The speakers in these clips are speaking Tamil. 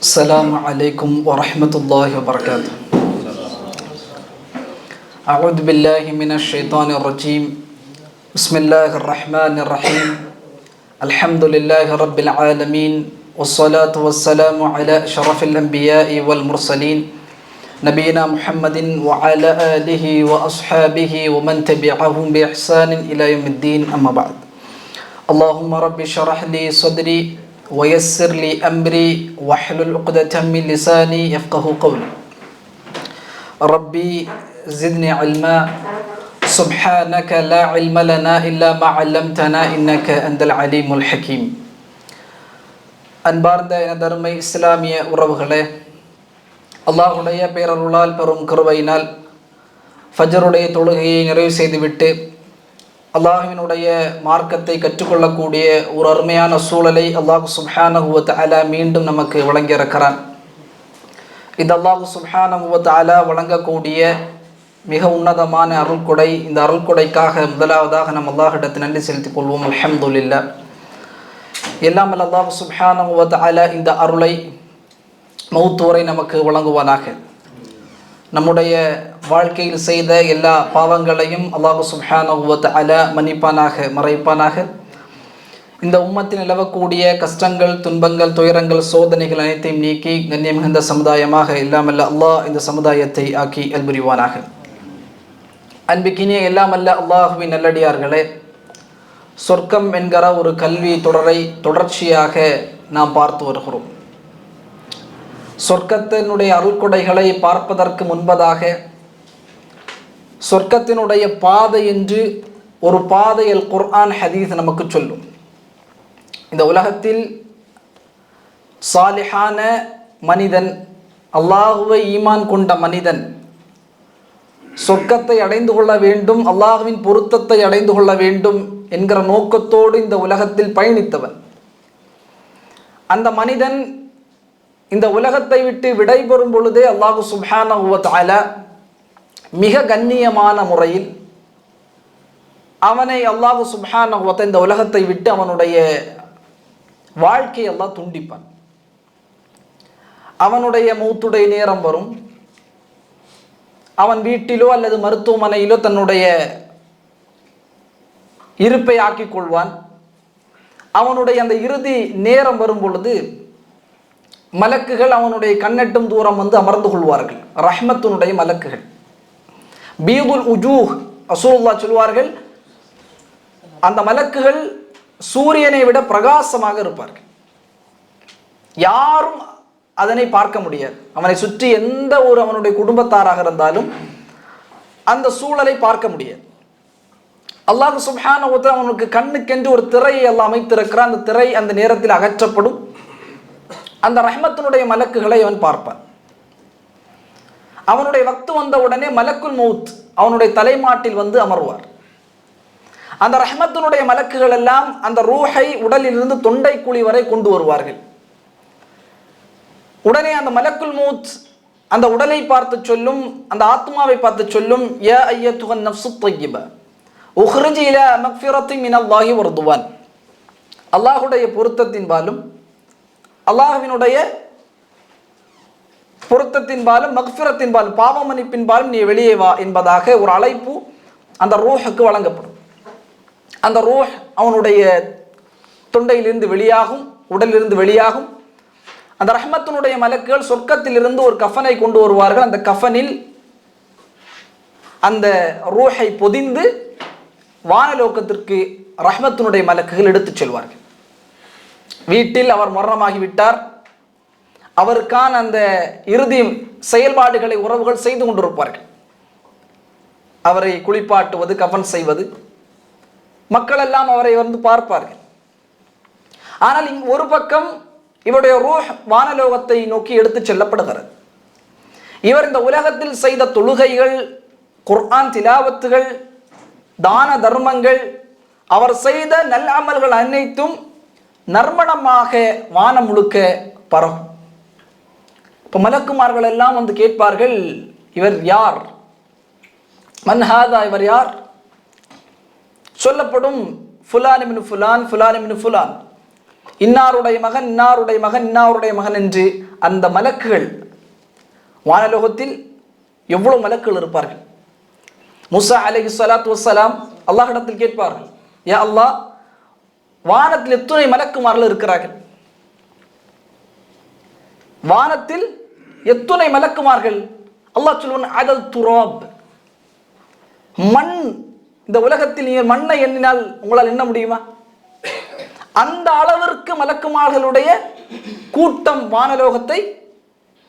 السلام عليكم ورحمة الله وبركاته. أعوذ بالله من الشيطان الرجيم. بسم الله الرحمن الرحيم. الحمد لله رب العالمين، والصلاة والسلام على أشرف الأنبياء والمرسلين نبينا محمد وعلى آله وأصحابه ومن تبعهم بإحسان إلى يوم الدين، أما بعد. اللهم رب اشرح لي صدري ويسر لي أمري واحلل عقدة من لساني يفقه قولي. ربي زدني علما سبحانك لا علم لنا إلا ما علمتنا إنك أنت العليم الحكيم. அன்பார்ந்த எனதருமை இஸ்லாமிய உறவுகளே, அல்லாஹுடைய பேரருளால் பெரும் கிருபையினால் ஃபஜ்ருடைய தொழுகையை நிறைவு செய்துவிட்டு அல்லாஹ்வினுடைய மார்க்கத்தை கற்றுக்கொள்ளக்கூடிய ஒரு அருமையான சூழலை அல்லாஹ் சுப்ஹானஹு வ தஆலா மீண்டும் நமக்கு வழங்கியிருக்கிறான். இது அல்லாஹ் சுப்ஹானஹு வ தஆலா வழங்கக்கூடிய மிக உன்னதமான அருள்கொடை. இந்த அருள்கொடைக்காக முதலாவதாக நம் அல்லாஹ்விடத்தில் நன்றி செலுத்திக் கொள்வோம். அல்ஹம்துலில்லாஹ். எல்லாம் அல்லாஹ் சுப்ஹானஹு வ தஆலா இந்த அருளை மௌத் வரை நமக்கு வழங்குவானாக. நம்முடைய வாழ்க்கையில் செய்த எல்லா பாவங்களையும் அல்லாஹ் சுப்ஹானஹு வ தஆலா மன்னிப்பானாக, மறைப்பானாக. இந்த உம்மத்தில் நிலவக்கூடிய கஷ்டங்கள், துன்பங்கள், துயரங்கள், சோதனைகள் அனைத்தையும் நீக்கி கண்ணியம் மிகுந்த சமுதாயமாக இல்லாமல்ல அல்லாஹ் இந்த சமுதாயத்தை ஆக்கி அல்புரிவானாக. அன்பிக்கினிய எல்லாமல்ல அல்லாஹுவின் நல்லடியார்களே, சொர்க்கம் என்கிற ஒரு கல்வி தொடரை தொடர்ச்சியாக நாம் பார்த்து வருகிறோம். சொர்க்கத்தினுடைய அருள்கொடைகளை பார்ப்பதற்கு முன்பதாக சொர்க்கத்தினுடைய பாதை என்று ஒரு பாதையில் குர்ஆன் ஹதீஸ் நமக்கு சொல்லும். இந்த உலகத்தில் சாலிஹான மனிதன், அல்லாஹுவை ஈமான் கொண்ட மனிதன் சொர்க்கத்தை அடைந்து கொள்ள வேண்டும், அல்லாஹுவின் பொருத்தத்தை அடைந்து கொள்ள வேண்டும் என்கிற நோக்கத்தோடு இந்த உலகத்தில் பயணித்தவன். அந்த மனிதன் இந்த உலகத்தை விட்டு விடைபெறும் பொழுதே அல்லாஹ் சுப்ஹானஹு வ தஆலா மிக கண்ணியமான முறையில் அவனை அல்லாஹ் சுப்ஹானஹு வ தஆலா இந்த உலகத்தை விட்டு அவனுடைய வாழ்க்கையை அல்லாஹ் துண்டிப்பான். அவனுடைய மௌத்துடைய நேரம் வரும். அவன் வீட்டிலோ அல்லது மருத்துவமனையிலோ தன்னுடைய இருப்பை ஆக்கிக் கொள்வான். அவனுடைய அந்த இறுதி நேரம் வரும் பொழுது மலக்குகள் அவனுடைய கண்ணெட்டும் தூரம் வந்து அமர்ந்து கொள்வார்கள். ரஹ்மத்துனுடைய மலக்குகள், பீதுல் உஜூஹ் ரசூலுல்லாஹ் சொல்வார்கள், அந்த மலக்குகள் சூரியனை விட பிரகாசமாக இருப்பார்கள். யாரும் அதனை பார்க்க முடியாது. அவனை சுற்றி எந்த ஒரு அவனுடைய குடும்பத்தாராக இருந்தாலும் அந்த சூழலை பார்க்க முடியாது. அல்லாஹ் சுப்ஹானஹு வ தஆலா அவனுக்கு கண்ணுக்கென்று ஒரு திரையை எல்லாம் அமைத்திருக்கிறான். அந்த திரை அந்த நேரத்தில் அகற்றப்படும். அந்த ரஹ்மத்தினுடைய மலக்குகளை அவன் பார்ப்பான். அவனுடைய வக்து வந்த உடனே மலக்குல் மௌத் அவனுடைய தலைமாட்டில் வந்து அமர்வார். அந்த ரஹ்மத்தினுடைய மலக்குகள் எல்லாம் அந்த ரூஹை உடலிலிருந்து தொண்டை குழி வரை கொண்டு வருவார்கள். உடனே அந்த மலக்குல் மௌத் அந்த உடலை பார்த்து சொல்லும், அந்த ஆத்மாவை பார்த்து சொல்லும், யா அய்யத்துஹன் நஃப்ஸுத் தய்யிபா உஹ்ரிஜி இலா மக்ஃபிரத்தின் மினல்லாஹி வ ரிதுவான். அல்லாஹ்வுடைய பொருத்தத்தின்பாலும் அல்லாஹ்வினுடைய பொருத்தத்தின்பாலும் மக்ஃபிரத்தின்பாலும் பாவ மன்னிப்பின்பாலும் நீ வெளியே வா என்பதாக ஒரு அழைப்பு அந்த ரூஹுக்கு வழங்கப்படும். அந்த ரூஹ் அவனுடைய தொண்டையிலிருந்து வெளியாகும், உடலிலிருந்து வெளியாகும். அந்த ரஹ்மத்தினுடைய மலக்குகள் சொர்க்கத்திலிருந்து ஒரு கஃபனை கொண்டு வருவார்கள். அந்த கஃபனில் அந்த ரூஹை பொதிந்து வானலோகத்திற்கு ரஹ்மத்தினுடைய மலக்குகள் எடுத்துச் செல்வார்கள். வீட்டில் அவர் மரணமாகிவிட்டார். அவருக்கான அந்த இறுதி செயல்பாடுகளை உறவுகள் செய்து கொண்டிருப்பார்கள். அவரை குளிப்பாட்டுவது, கஃன் செய்வது, மக்கள் எல்லாம் அவரை வந்து பார்ப்பார்கள். ஆனால் ஒரு பக்கம் இவருடைய ரூஹ் வானலோகத்தை நோக்கி எடுத்துச் செல்லப்படுகிறது. இவர் இந்த உலகத்தில் செய்த தொழுகைகள், குர்ஆன் திலாவத்துகள், தான தர்மங்கள், அவர் செய்த நல்ல அமல்கள் அனைத்தும் நறுமணமாக வானம் முழுக்க பரவும். இப்போ மலக்குமார்கள் எல்லாம் வந்து கேட்பார்கள், இவர் யார்? மன்ஹாதா, இவர் யார்? சொல்லப்படும், ஃபுலான் இப்னு ஃபுலான், ஃபுலான் இப்னு ஃபுலான், இன்னாருடைய மகன் இன்னாருடைய மகன் இன்னாருடைய மகன் என்று அந்த மலக்குகள் வானலோகத்தில் எவ்வளவு மலக்குகள் இருப்பார்கள். மூசா அலைஹிஸ்ஸலாத்து வஸ்ஸலாம் அல்லாஹ்விடத்தில் கேட்பார்கள், யா அல்லாஹ், வானத்தில் எத்தனை மலக்குமார்கள் இருக்கிறார்கள்? வானத்தில் எத்தனை மலக்குமார்கள்? அல்லாஹ் சொல்வான், அதல் துராப், மண். இந்த உலகத்தில் நீங்கள் மண்ணை எண்ணினால் உங்களால் எண்ண முடியுமா? அந்த அளவிற்கு மலக்குமார்களுடைய கூட்டம் வானலோகத்தை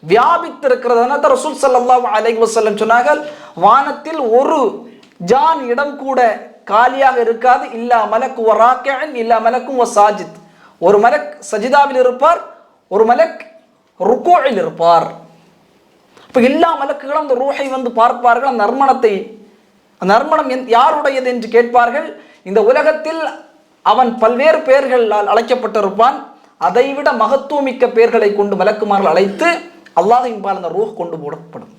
வியாபித்திருக்கிறது. ரசூல் ஸல்லல்லாஹு அலைஹி வஸல்லம் சொன்னார்கள், வானத்தில் ஒரு ஜான் இடம் கூட காலியாக இருக்காது. இல்லா மலக்கு வராக்கின் இல்லா மலக்கும் வசாஜித். ஒரு மலக் சஜிதாவில் இருப்பார், ஒரு மலக் ருக்கூஇல் இருப்பார். இப்போ எல்லா மலக்குகளும் அந்த ரூஹை வந்து பார்ப்பார்கள். அந்த நறுமணத்தை, அந்த நறுமணம் யாருடையது என்று கேட்பார்கள். இந்த உலகத்தில் அவன் பல்வேறு பெயர்களால் அழைக்கப்பட்டிருப்பான். அதைவிட மகத்துவமிக்க பெயர்களை கொண்டு மலக்குமார்கள் அழைத்து அல்லாஹ்வின் பால் அந்த ரூஹ் கொண்டு போடப்படும்.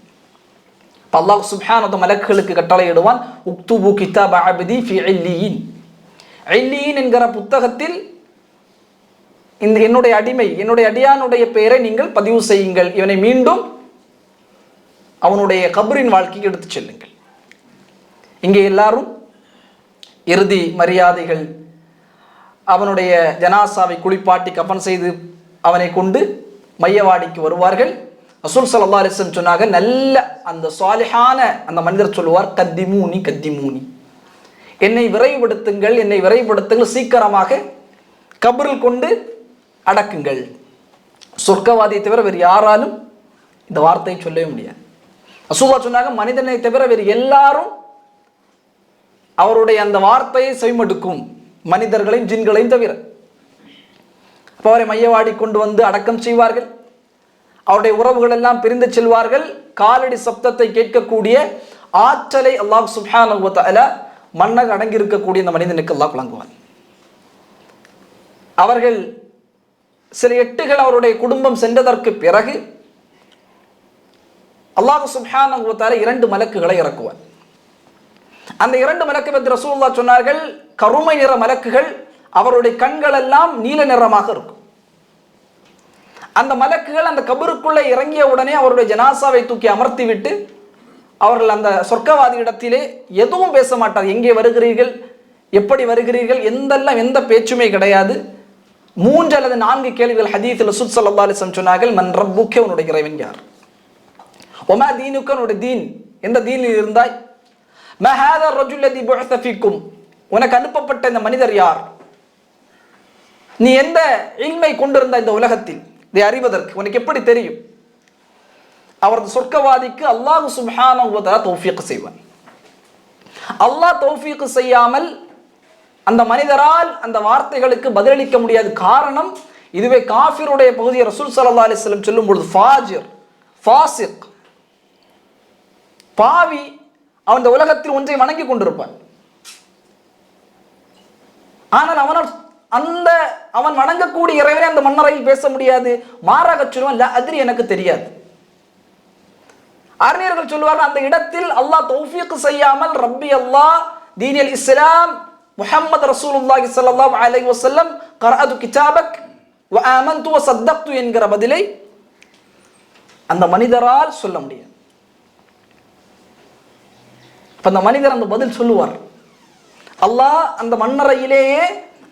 அல்லாஹ் சுப்ஹானஹு மலக்குகளுக்கு கட்டளையிடுவான், உக்துபு கிதாப அப்தி ஃபி இல்லீன். இல்லீன் என்கிற புத்தகத்தில் இந்த என்னுடைய அடிமை, என்னுடைய அடியானுடைய பெயரை நீங்கள் பதிவு செய்யுங்கள். இவனை மீண்டும் அவனுடைய கபரின் வாழ்க்கைக்கு எடுத்துச் செல்லுங்கள். இங்கே எல்லாரும் இறுதி மரியாதைகள், அவனுடைய ஜனாசாவை குளிப்பாட்டி கஃன் செய்து அவனை கொண்டு மையவாடிக்கு வருவார்கள். ரசூல் ஸல்லல்லாஹு அலைஹி வஸல்லம் சொன்னாங்க, நல்ல அந்த சாலிஹான அந்த மனிதர் சொல்லுவார், கத்திமூனி கத்திமூனி, என்னை விரைவுபடுத்துங்கள், என்னை விரைவுபடுத்துங்கள், சீக்கிரமாக கபரில் கொண்டு அடக்குங்கள். சொர்க்கவாதியை தவிர வேறு யாராலும் இந்த வார்த்தையை சொல்லவே முடியாது. ரசூலுல்லாஹ் சொன்னாங்க, மனிதனை தவிர வேறு எல்லாரும் அவருடைய அந்த வார்த்தையை செவிமடுக்கும், மனிதர்களையும் ஜின்களையும் தவிர. அப்போ அவரை மையவாடி கொண்டு வந்து அடக்கம் செய்வார்கள். அவருடைய உறவுகள் எல்லாம் பிரிந்து செல்வார்கள். காலடி சப்தத்தை கேட்கக்கூடிய ஆற்றலை அல்லாஹ் சுப்ஹானஹு வ தஆலா மன்னக அடங்கி இருக்கக்கூடிய அந்த மனிதனுக்கு அல்லாஹ் வழங்குவான். அவர்கள் சில எட்டுகள் அவருடைய குடும்பம் சென்றதற்கு பிறகு அல்லாஹ் சுப்ஹானஹு வ தஆலா 2 மலக்குகளை இறக்குவார். அந்த 2 மலக்கு பற்றி ரசூலுல்லாஹ் சொன்னார்கள், கருமை நிற மலக்குகள், அவருடைய கண்கள் எல்லாம் நீல நிறமாக இருக்கும். அந்த மலக்குகள் அந்த கபருக்குள்ளே இறங்கிய உடனே அவருடைய ஜனாசாவை தூக்கி அமர்த்தி விட்டு அவர்கள் அந்த சொர்க்கவாதி இடத்திலே எதுவும் பேச மாட்டார். எங்கே வருகிறீர்கள், எப்படி வருகிறீர்கள், எந்த பேச்சுமே கிடையாது. 3 அல்லது 4 கேள்விகள் ஹதீஸில் ரசூல் ஸல்லல்லாஹு அலைஹி வஸல்லம் சொன்னார்கள், மன் ரப்புக்க, உன்னுடைய இறைவன் யார்? ஒமா தீனுக்க, உன்னுடைய தீன், எந்த தீனில் இருந்தாய்? மா ஹாதா ரஜுல் லதி புஅஸ ஃபீக்கும், உனக்கு அனுப்பப்பட்ட இந்த மனிதர் யார்? நீ எந்த இல்மை கொண்டிருந்த இந்த உலகத்தில், இதை அறிவதற்கு உனக்கு எப்படி தெரியும்? அவரது சொர்க்கவாதிக்கு அல்லாஹ் சுப்ஹானஹு வ தஆலா தௌஃபீக் செய்வான். அல்லாஹ் தௌஃபீக் செய்யாமல் அந்த மனிதரால் அந்த வார்த்தைகளுக்கு பதிலளிக்க முடியாது. காரணம், இதுவே காஃபிருடைய பகுதியை ரசூல் ஸல்லல்லாஹு அலைஹி வஸல்லம் சொல்லும் பொழுது ஃபாஜிர், ஃபாசிக், பாவி, அவன் இந்த உலகத்தில் ஒன்றை வணங்கி கொண்டிருப்பான். ஆனால் அவன் வணங்கக்கூடிய இறைவனை அந்த மன்னரையில் பேச முடியாது. மாறாக சொல்லுவான், லா அத்ரி, எனக்கு தெரியாது. அறிஞர்கள் சொல்லுவார்கள், அந்த இடத்தில் அல்லாஹ் தௌஃபீக் செய்யாமல் ரப்பி அல்லாஹ் தீனில் இஸ்லாம் முஹம்மது ரசூலுல்லாஹி ஸல்லல்லாஹு அலைஹி வஸல்லம் கரஅது கிதாபக் வ ஆமன்து வ ஸத்தக்து என்கிற பதிலை அந்த மனிதரால் சொல்ல முடியாது. அந்த மனிதர் அந்த பதில் சொல்லுவார். அல்லாஹ் அந்த மன்னரையிலேயே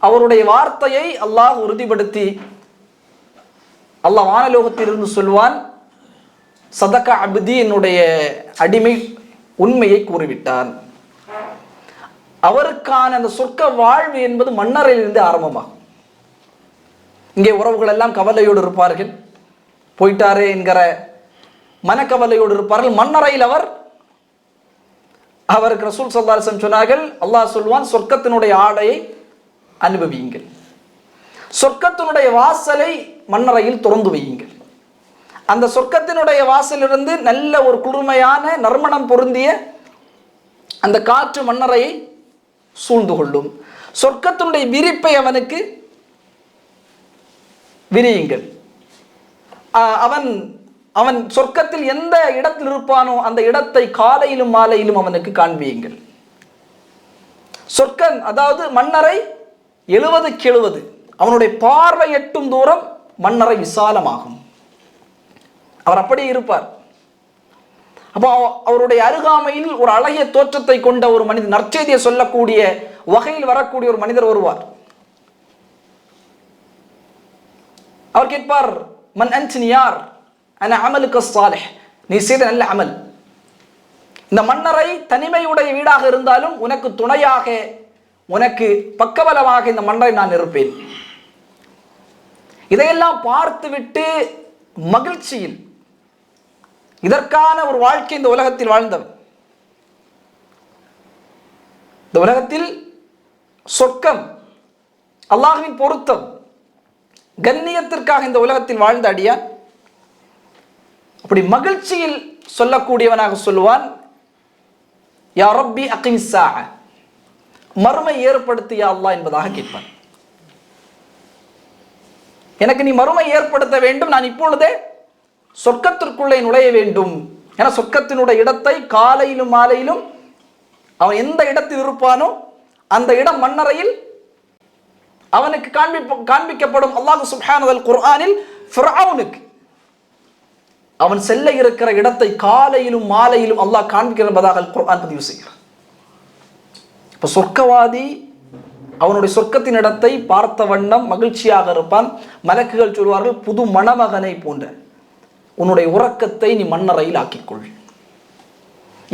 அவருடைய வார்த்தையை அல்லாஹ் உறுதிப்படுத்தி அல்லாஹ் வானலோகத்திலிருந்து சொல்வான், சதக அப்தி, என்னுடைய அடிமை உண்மையை கூறிவிட்டான். அவருக்கான அந்த சொர்க்க வாழ்வு என்பது மன்னரையிலிருந்து ஆரம்பமாகும். இங்கே உறவுகள் எல்லாம் கவலையோடு இருப்பார்கள், போயிட்டாரே என்கிற மனக்கவலையோடு இருப்பார்கள். மன்னரையில் அவருக்கு ரசூல் ஸல்லல்லாஹு அலைஹி வஸல்லம் சொன்னார்கள், அல்லாஹ் சொல்வான், சொர்க்கத்தினுடைய ஆடையை அனுபவியுங்கள், சொர்க்கத்தினுடைய வாசலை மன்னரையில் திறந்து வையுங்கள். அந்த சொர்க்கத்தினுடைய வாசலிலிருந்து நல்ல ஒரு குளுமையான நறுமணம் பொருந்திய அந்த காற்று மன்னரையை சூழ்ந்து கொள்ளும். சொர்க்கத்தினுடைய விரிப்பை அவனுக்கு விரியுங்கள். அவன் சொர்க்கத்தில் எந்த இடத்தில் இருப்பானோ அந்த இடத்தை காலையிலும் மாலையிலும் அவனுக்கு காண்பியுங்கள். சொர்க்கம், அதாவது மன்னரை 70க்கு 70 அவனுடைய பார்வை எட்டும் தூரம் மண்ணறை விசாலமாகும். அவர் அப்படியே இருப்பார். அப்போ அவருடைய அருகாமையில் ஒரு அழகிய தோற்றத்தை கொண்ட ஒரு மனிதர், நற்செய்தியை சொல்லக்கூடிய வகையில் வரக்கூடிய ஒரு மனிதர் வருவார். அவர் கேட்பார், மன் அன்ட், நீ யார்? அன அமலுக்கு சாலிஹ், நீ செய்த நல்ல அமல். இந்த மன்னரை தனிமையுடைய வீடாக இருந்தாலும் உனக்கு துணையாக, உனக்கு பக்கபலமாக இந்த மன்னரை நான் இருப்பேன். இதையெல்லாம் பார்த்துவிட்டு மகிழ்ச்சியில் இதற்கான ஒரு வாழ்க்கை இந்த உலகத்தில் வாழ்ந்தவர். இந்த உலகத்தில் சொர்க்கம், அல்லாஹ்வின் பொருத்தம், கண்ணியத்திற்காக இந்த உலகத்தில் வாழ்ந்த அடியான் அப்படி மகிழ்ச்சியில் சொல்லக்கூடியவனாக சொல்லுவான், யா ரப்பி அகிம் ஸாஅ, மறுமை ஏற்படுத்தியா அல்லாஹ் என்பதாக கேட்பான். எனக்கு நீ மறுமை ஏற்படுத்த வேண்டும், நான் இப்பொழுதே சொர்க்கத்திற்குள்ளே நுழைய வேண்டும். ஏன்னா சொர்க்கத்தினுடைய இடத்தை காலையிலும் மாலையிலும் அவன் எந்த இடத்தில் இருப்பானோ அந்த இடம் மண்ணறையில் அவனுக்கு காண்பிக்கப்படும். அல்லாஹ் சுப்ஹானஹு வ குர்ஆனில் ஃபிரௌனுக்கு அவன் செல்ல இருக்கிற இடத்தை காலையிலும் மாலையிலும் அல்லாஹ் காண்பிக்கிறான் என்பதாக குர்ஆன் பதிவு செய்கிறார். இப்போ சொர்க்கவாதி அவனுடைய சொர்க்கத்தின் இடத்தை பார்த்த வண்ணம் மகிழ்ச்சியாக இருப்பான். மலக்குகள் சொல்வார்கள், புது மணமகனை போன்ற உன்னுடைய உறக்கத்தை நீ மண்ணறையில் ஆக்கிக்கொள்.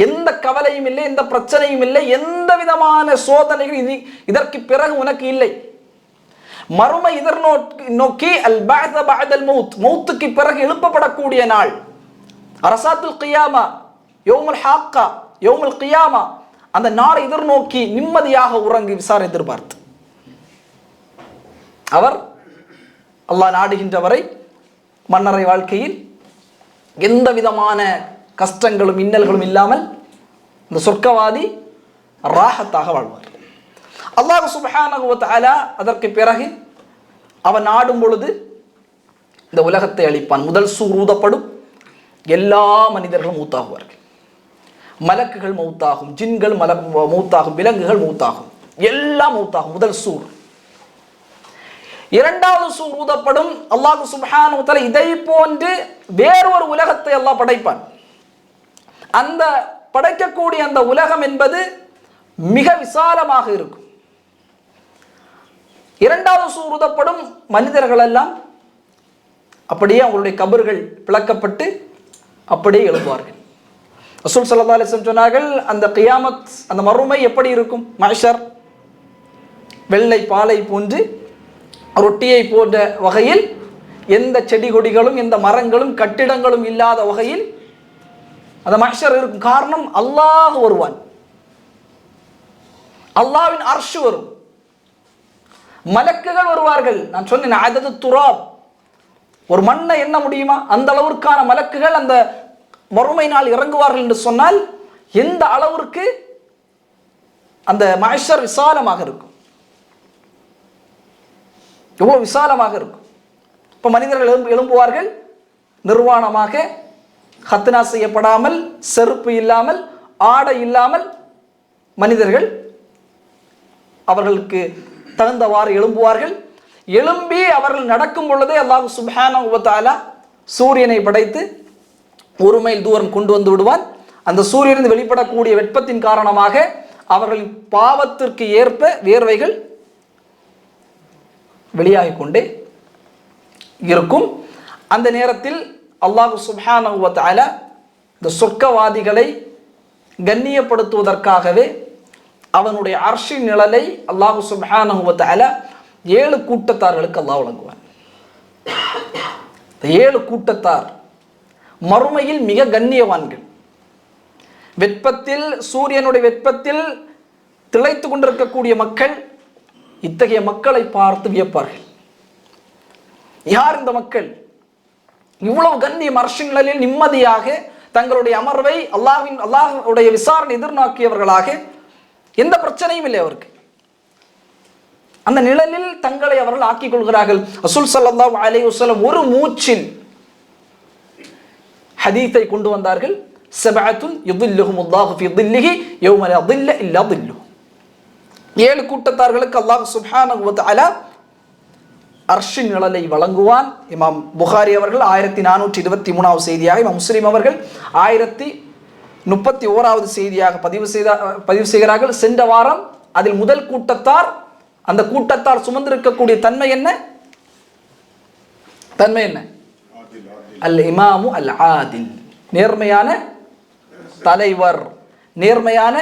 எந்த கவலையும் இல்லை, எந்த பிரச்சனையும் இல்லை, எந்த விதமான சோதனைகள் இதற்கு பிறகு உனக்கு இல்லை. மறுமை நோக்கி அல் பஅத பஅதல் மௌத், மௌத்துக்கு பிறகு எழுப்பப்படக்கூடிய நாள், அரசாத்துல் கியாமா, யௌமுல் ஹாக்கா, யௌமுல் கியாமா, அந்த நாளை எதிர்நோக்கி நிம்மதியாக உறங்கி விசாரணை எதிர்பார்த்து அவர் அல்லாஹ் நாடுகின்றவரை மன்னரை வாழ்க்கையில் எந்த விதமான கஷ்டங்களும் இன்னல்களும் இல்லாமல் இந்த சொர்க்கவாதி ராஹத்தாக வாழ்வார். அல்லாஹ் சுப்ஹானஹு வ தஆலா அதற்கு பிறகு அவன் நாடும் பொழுது இந்த உலகத்தை அழிப்பான். முதல் சூர் ஊதப்படும், எல்லா மனிதர்களும் மூத்தாகுவார்கள், மலக்குகள் மௌத்தாகும், ஜின்கள் மௌத்தாகும், விலங்குகள் மௌத்தாகும், எல்லாம் மௌத்தாகும். முதல் சூர். இரண்டாவது சூர் ஊதப்படும். அல்லாஹ் சுப்ஹானஹு வ தஆலா இதை போன்று வேறொரு உலகத்தை அல்லாஹ் படைப்பான். அந்த படைக்கக்கூடிய அந்த உலகம் என்பது மிக விசாலமாக இருக்கும். இரண்டாவது சூர் ஊதப்படும். மனிதர்கள் எல்லாம் அப்படியே அவங்களுடைய கபர்கள் பிளக்கப்பட்டு அப்படியே எழுப்புவார்கள். ரசூல் ஸல்லல்லாஹு அலைஹி வஸல்லம் சொன்னார்கள், அந்த கியாமத், அந்த மறுமை எப்படி இருக்கும்? மஹ்ஷர் வெள்ளை பாலை போன்று, ரொட்டியை போன்ற வகையில், எந்த செடி கொடிகளும் எந்த மரங்களும் கட்டிடங்களும் இல்லாத வகையில் அந்த மஹ்ஷர் இருக்கும். காரணம், அல்லாஹ் வருவான், அல்லாஹ்வின் அர்ஷ் வரும், மலக்குகள் வருவார்கள். நான் சொன்னேன், அதது துராப், ஒரு மண்ணை எண்ண முடியுமா? அந்த அளவிற்கான மலக்குகள் அந்த மறுமை நாள் இறங்குவார்கள் என்று சொன்னால் எந்த அளவிற்கு அந்த மஹ்ஷர் விசாலமாக இருக்கும், எவ்வளவு விசாலமாக இருக்கும். இப்போ மனிதர்கள் எழும்புவார்கள் நிர்வாணமாக, ஹத்னா செய்யப்படாமல், செருப்பு இல்லாமல், ஆடை இல்லாமல் மனிதர்கள் அவர்களுக்கு தகுந்தவாறு எழும்புவார்கள். எழும்பி அவர்கள் நடக்கும் பொழுதே அல்லாஹ் சுப்ஹானஹு வ தஆலா சூரியனை படைத்து ஒரு மைல் தூரம் கொண்டு வந்து விடுவான். அந்த சூரியனிலிருந்து வெளிப்படக்கூடிய வெப்பத்தின் காரணமாக அவர்களின் பாவத்திற்கு ஏற்ப வேர்வைகள் வெளியாகிக் கொண்டே இருக்கும். அந்த நேரத்தில் அல்லாஹ் சுப்ஹானஹு வ தஆலா இந்த சொர்க்கவாதிகளை கண்ணியப்படுத்துவதற்காகவே அவனுடைய அர்ஷின் நிழலை அல்லாஹ் சுப்ஹானஹு வ தஆலா 7 கூட்டத்தார்களுக்கு அல்லாஹ் வழங்குவான். 7 கூட்டத்தார் மறுமையில் மிக கண்ணியவான்கள். வெப்பத்தில், சூரியனுடைய வெப்பத்தில் திளைத்து கொண்டிருக்கக்கூடிய மக்கள் இத்தகைய மக்களை பார்த்து வியப்பார்கள். யார் இந்த மக்கள்? இவ்வளவு கண்ணியம், அர்ஷின் நிழலில் நிம்மதியாக தங்களுடைய அமர்வை அல்லாஹ்வுடைய விசாரணை எதிர்நோக்கியவர்களாக, எந்த பிரச்சனையும் இல்லை அவருக்கு. அந்த நிழலில் தங்களை அவர்கள் ஆக்கிக் கொள்கிறார்கள். ரசூல் ஸல்லல்லாஹு அலைஹி வஸல்லம் ஒரு மூச்சில் ஹதீஸை கொண்டு வந்தார்கள். சபஅத்துன் யுதில்லுஹுமுல்லாஹு ஃபீ தில்லிஹி யௌம லா தில்ல இல்லா தில்லுஹு. 7 கூட்டத்தார்களுக்கு அல்லாஹ் சுப்ஹானஹு வ தஆலா அர்ஷின் நிழலை வழங்குவான். இமாம் புகாரி அவர்கள் 1423வது செய்தியாக, இமாம் முஸ்லிம் அவர்கள் 1031வது செய்தியாக பதிவு செய்கிறார்கள். சென்ற வாரம் அதில் முதல் கூட்டத்தார், அந்த கூட்டத்தார் சுமந்திருக்கக்கூடிய தன்மை என்ன? அல் இமாமு அல் ஆதில், நேர்மையான தலைவர், நேர்மையான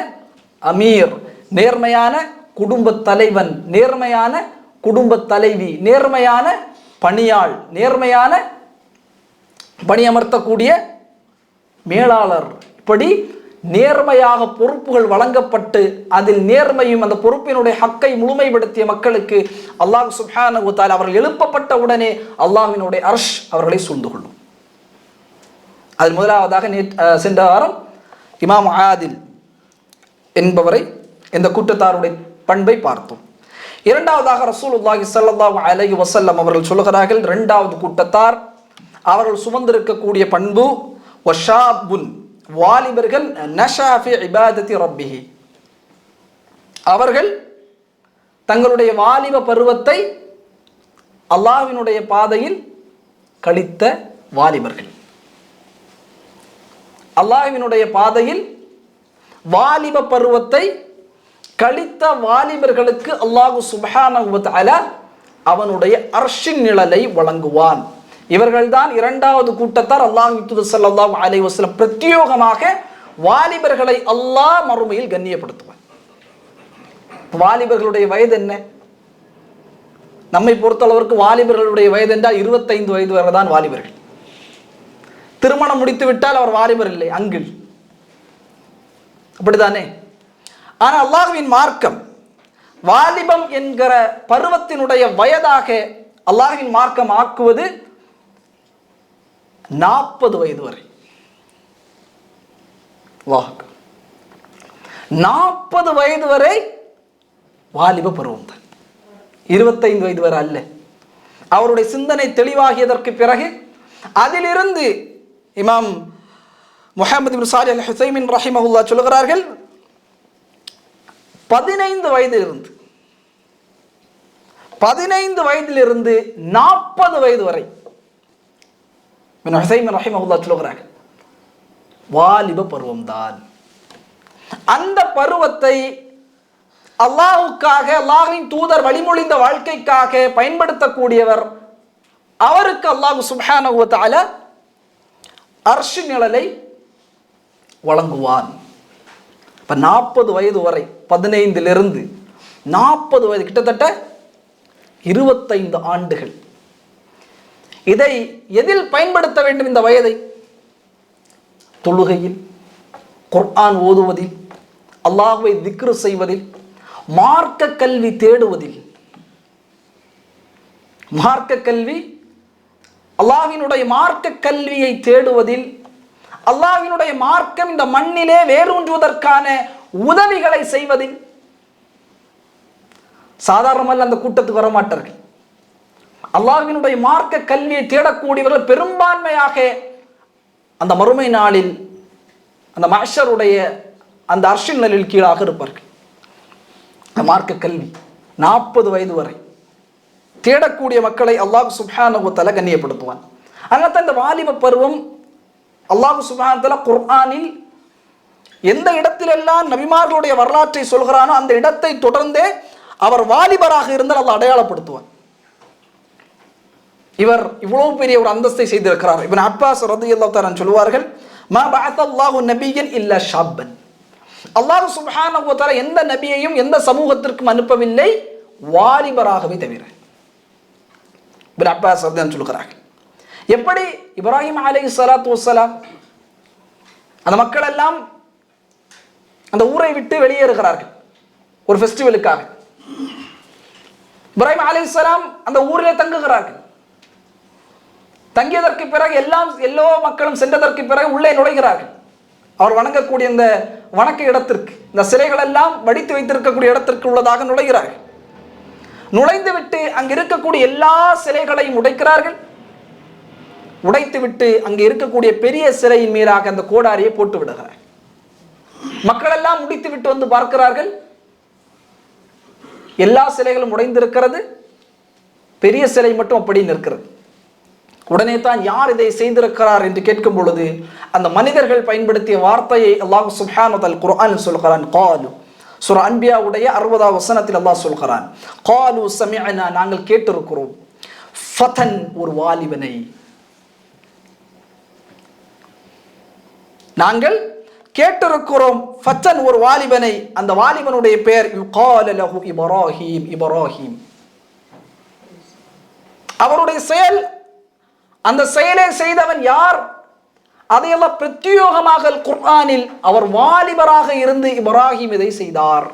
அமீர், நேர்மையான குடும்ப தலைவன், நேர்மையான குடும்ப தலைவி, நேர்மையான பணியாள், நேர்மையான பணியமர்த்தக்கூடிய மேலாளர். இப்படி நேர்மையாக பொறுப்புகள் வழங்கப்பட்டு அதில் நேர்மையும் அந்த பொறுப்பினுடைய ஹக்கை முழுமைப்படுத்திய மக்களுக்கு அல்லாஹ் சுப்ஹானஹு வ தஆலா அவர்கள் எழுப்பப்பட்ட உடனே அல்லாஹ்வினுடைய அர்ஷ் அவர்களை சூழ்ந்து கொள்ளும். அதில் முதலாவதாக சென்ற வாரம் இமாம் ஆதில் என்பவரை, இந்த கூட்டத்தாருடைய பண்பை பார்த்தோம். இரண்டாவதாக ரசூலுல்லாஹி ஸல்லல்லாஹு அலைஹி வஸல்லம் அவர்கள் சொல்கிறார்கள், இரண்டாவது கூட்டத்தார் அவர்கள் சுமந்திருக்கக்கூடிய பண்பு வஷாபுன், வாலிபர்கள், நஷா ஃபி இபாதத்தி ரப்பிஹி, அவர்கள் தங்களுடைய வாலிப பருவத்தை அல்லாஹ்வினுடைய பாதையில் கழித்த வாலிபர்கள். அல்லாஹ்வினுடைய பாதையில் வாலிப பருவத்தை கழித்த வாலிபர்களுக்கு அல்லாஹ் சுப்ஹானஹு வ தஆலா அவனுடைய அர்ஷின் நிழலை வழங்குவான். இவர்கள்தான் இரண்டாவது கூட்டத்தார். அல்லாஹ்வின் தூதர் ஸல்லல்லாஹு அலைஹி வஸல்லம் பிரத்யேகமாக வாலிபர்களை அல்லாஹ் மறுமையில் கண்ணியப்படுத்துவான். வாலிபர்களுடைய வயது என்ன? நம்மை பொறுத்தளவிற்கு வாலிபர்களுடைய வயது என்றால் 25 வயது வரை தான் வாலிபர்கள். திருமணம் முடித்து விட்டால் அவர் வாலிபர் இல்லை, அங்கிள், அப்படித்தானே? ஆனால் அல்லாஹ்வின் மார்க்கம் வாலிபம் என்கிற பருவத்தினுடைய வயதாக அல்லாஹ்வின் மார்க்கம் ஆக்குவது 40 வயது வரை. 40 வயது வரை வாலிப பருவம் தான், 25 வயது வரை அல்ல. அவருடைய சிந்தனை தெளிவாகியதற்கு பிறகு அதிலிருந்து இமாம் முஹம்மது இப்னு சாலிஹ் அல் ஹுசைமின் ரஹிமஹுல்லாஹ் சொல்கிறார்கள், 15 வயதிலிருந்து 40 வயது வரை இப்னு ஹுசைமின் ரஹிமஹுல்லாஹ் சொல்கிறார்கள் வாலிப பருவம் தான். அந்த பருவத்தை அல்லாஹ்வுக்காக, அல்லாஹ்வின் தூதர் வழிமொழிந்த வாழ்க்கைக்காக பயன்படுத்தக்கூடியவர், அவருக்கு அல்லாஹ் சுப்ஹானஹு வ தஆலா அர்ஷ் நிழலை வழங்குவான். இப்போ 40 வயது வரை, 15லிருந்து 40 வயது, கிட்டத்தட்ட 25 ஆண்டுகள். இதை எதில் பயன்படுத்த வேண்டும்? இந்த வயதை தொழுகையில், குர்ஆன் ஓதுவதில், அல்லாஹ்வை திக்ரு செய்வதில், மார்க்க கல்வி தேடுவதில். மார்க்க கல்வி, அல்லாஹ்வினுடைய மார்க்க கல்வியை தேடுவதில், அல்லாஹ்வினுடைய மார்க்கம் இந்த மண்ணிலே வேரூன்றுவதற்கான உதவிகளை செய்வதில். சாதாரணமல்ல, அந்த கூட்டத்துக்கு வரமாட்டார்கள். அல்லாஹ்வினுடைய மார்க்க கல்வியை தேடக்கூடியவர்கள் பெரும்பான்மையாக அந்த மறுமை நாளில் அந்த மஹ்ஷருடைய அந்த அர்ஷின் நிழலில் கீழாக இருப்பார்கள். மார்க்க கல்வி 40 வயது வரை தேடக்கூடிய மக்களை அல்லாஹ் சுப்ஹானஹு வ தஆலா கண்ணியப்படுத்துவான். அதனால இந்த வாலிப பருவம் அல்லாஹ் சுப்ஹானஹு வ தஆலா குர்ஆனில் எந்த இடத்திலெல்லாம் நபிமார்களுடைய வரலாற்றை சொல்கிறானோ அந்த இடத்தை தொடர்ந்தே அவர் வாலிபராக இருந்தால் அல்லாஹ் அடையாளப்படுத்துவான். இவர் இவ்வளவு பெரிய ஒரு அந்தஸ்தை செய்திருக்கிறார். இப்னு அப்பாஸ் ரலியல்லாஹு தஆலா சொல்வார்கள், மா பஅத்தல்லாஹு நபியன் இல்லா ஷாப்பன், அல்லாஹ் சுப்ஹானஹு வ தஆலா எந்த நபியையும் எந்த சமூகத்திற்கும் அனுப்பவில்லை வாலிபராகவே தவிர. இப்னு அப்பாஸ் ரலியல்லாஹு சொல்கிறார்கள், எப்படி இப்ராஹிம் அலைஹிஸ்ஸலாத்து வஸ்ஸலாம் அந்த மக்கள் எல்லாம் அந்த ஊரை விட்டு வெளியேறுகிறார்கள் ஒரு ஃபெஸ்டிவலுக்காக. இப்ராஹிம் அலைஹிஸ்ஸலாம் அந்த ஊரிலே தங்குகிறார்கள். தங்கியதற்கு பிறகு எல்லா மக்களும் சென்றதற்கு பிறகு உள்ளே நுழைகிறார்கள். அவர் வணங்கக்கூடிய இந்த வணக்க இடத்திற்கு, இந்த சிலைகள் எல்லாம் வடித்து வைத்திருக்கக்கூடிய இடத்திற்கு உள்ளதாக நுழைகிறார்கள். நுழைந்து விட்டு அங்கு இருக்கக்கூடிய எல்லா சிலைகளையும் உடைக்கிறார்கள். உடைத்து விட்டு அங்கு இருக்கக்கூடிய பெரிய சிலையின் மீதாக அந்த கோடாரியை போட்டு விடுகிறார்கள். மக்கள் எல்லாம் முடித்து விட்டு வந்து பார்க்கிறார்கள், எல்லா சிலைகளும் உடைந்திருக்கிறது, பெரிய சிலை மட்டும் அப்படி நிற்கிறது. உடனே தான் யார் இதை செய்திருக்கிறார் என்று கேட்கும் பொழுது அந்த மனிதர்கள் பயன்படுத்திய வார்த்தையை அல்லாஹ் சுப்ஹானஹு வ தஆலா குர்ஆனில் சொல்கிறான். காலு, சூரா அன்பியாவுடைய 60வது வசனத்தில் அல்லாஹ் சொல்கிறான், காலு சமிஅனா, நாங்கள் கேட்டிருக்கிறோம், ஃபதன், ஒரு வாலிபனை நாங்கள் கேட்டிருக்கிறோம், ஃபதன், ஒரு வாலிபனை. அந்த வாலிபனுடைய பெயர் யுகால லஹு இப்ராஹீம், இப்ராஹீம். அவருடைய செயல், அந்த செயலை செய்தவன் யார்? அதையெல்லாம் பிரத்யோகமாக குர்ஆனில் அவர் வாலிபராக இருந்து இப்ராஹிம் இதை செய்தார்.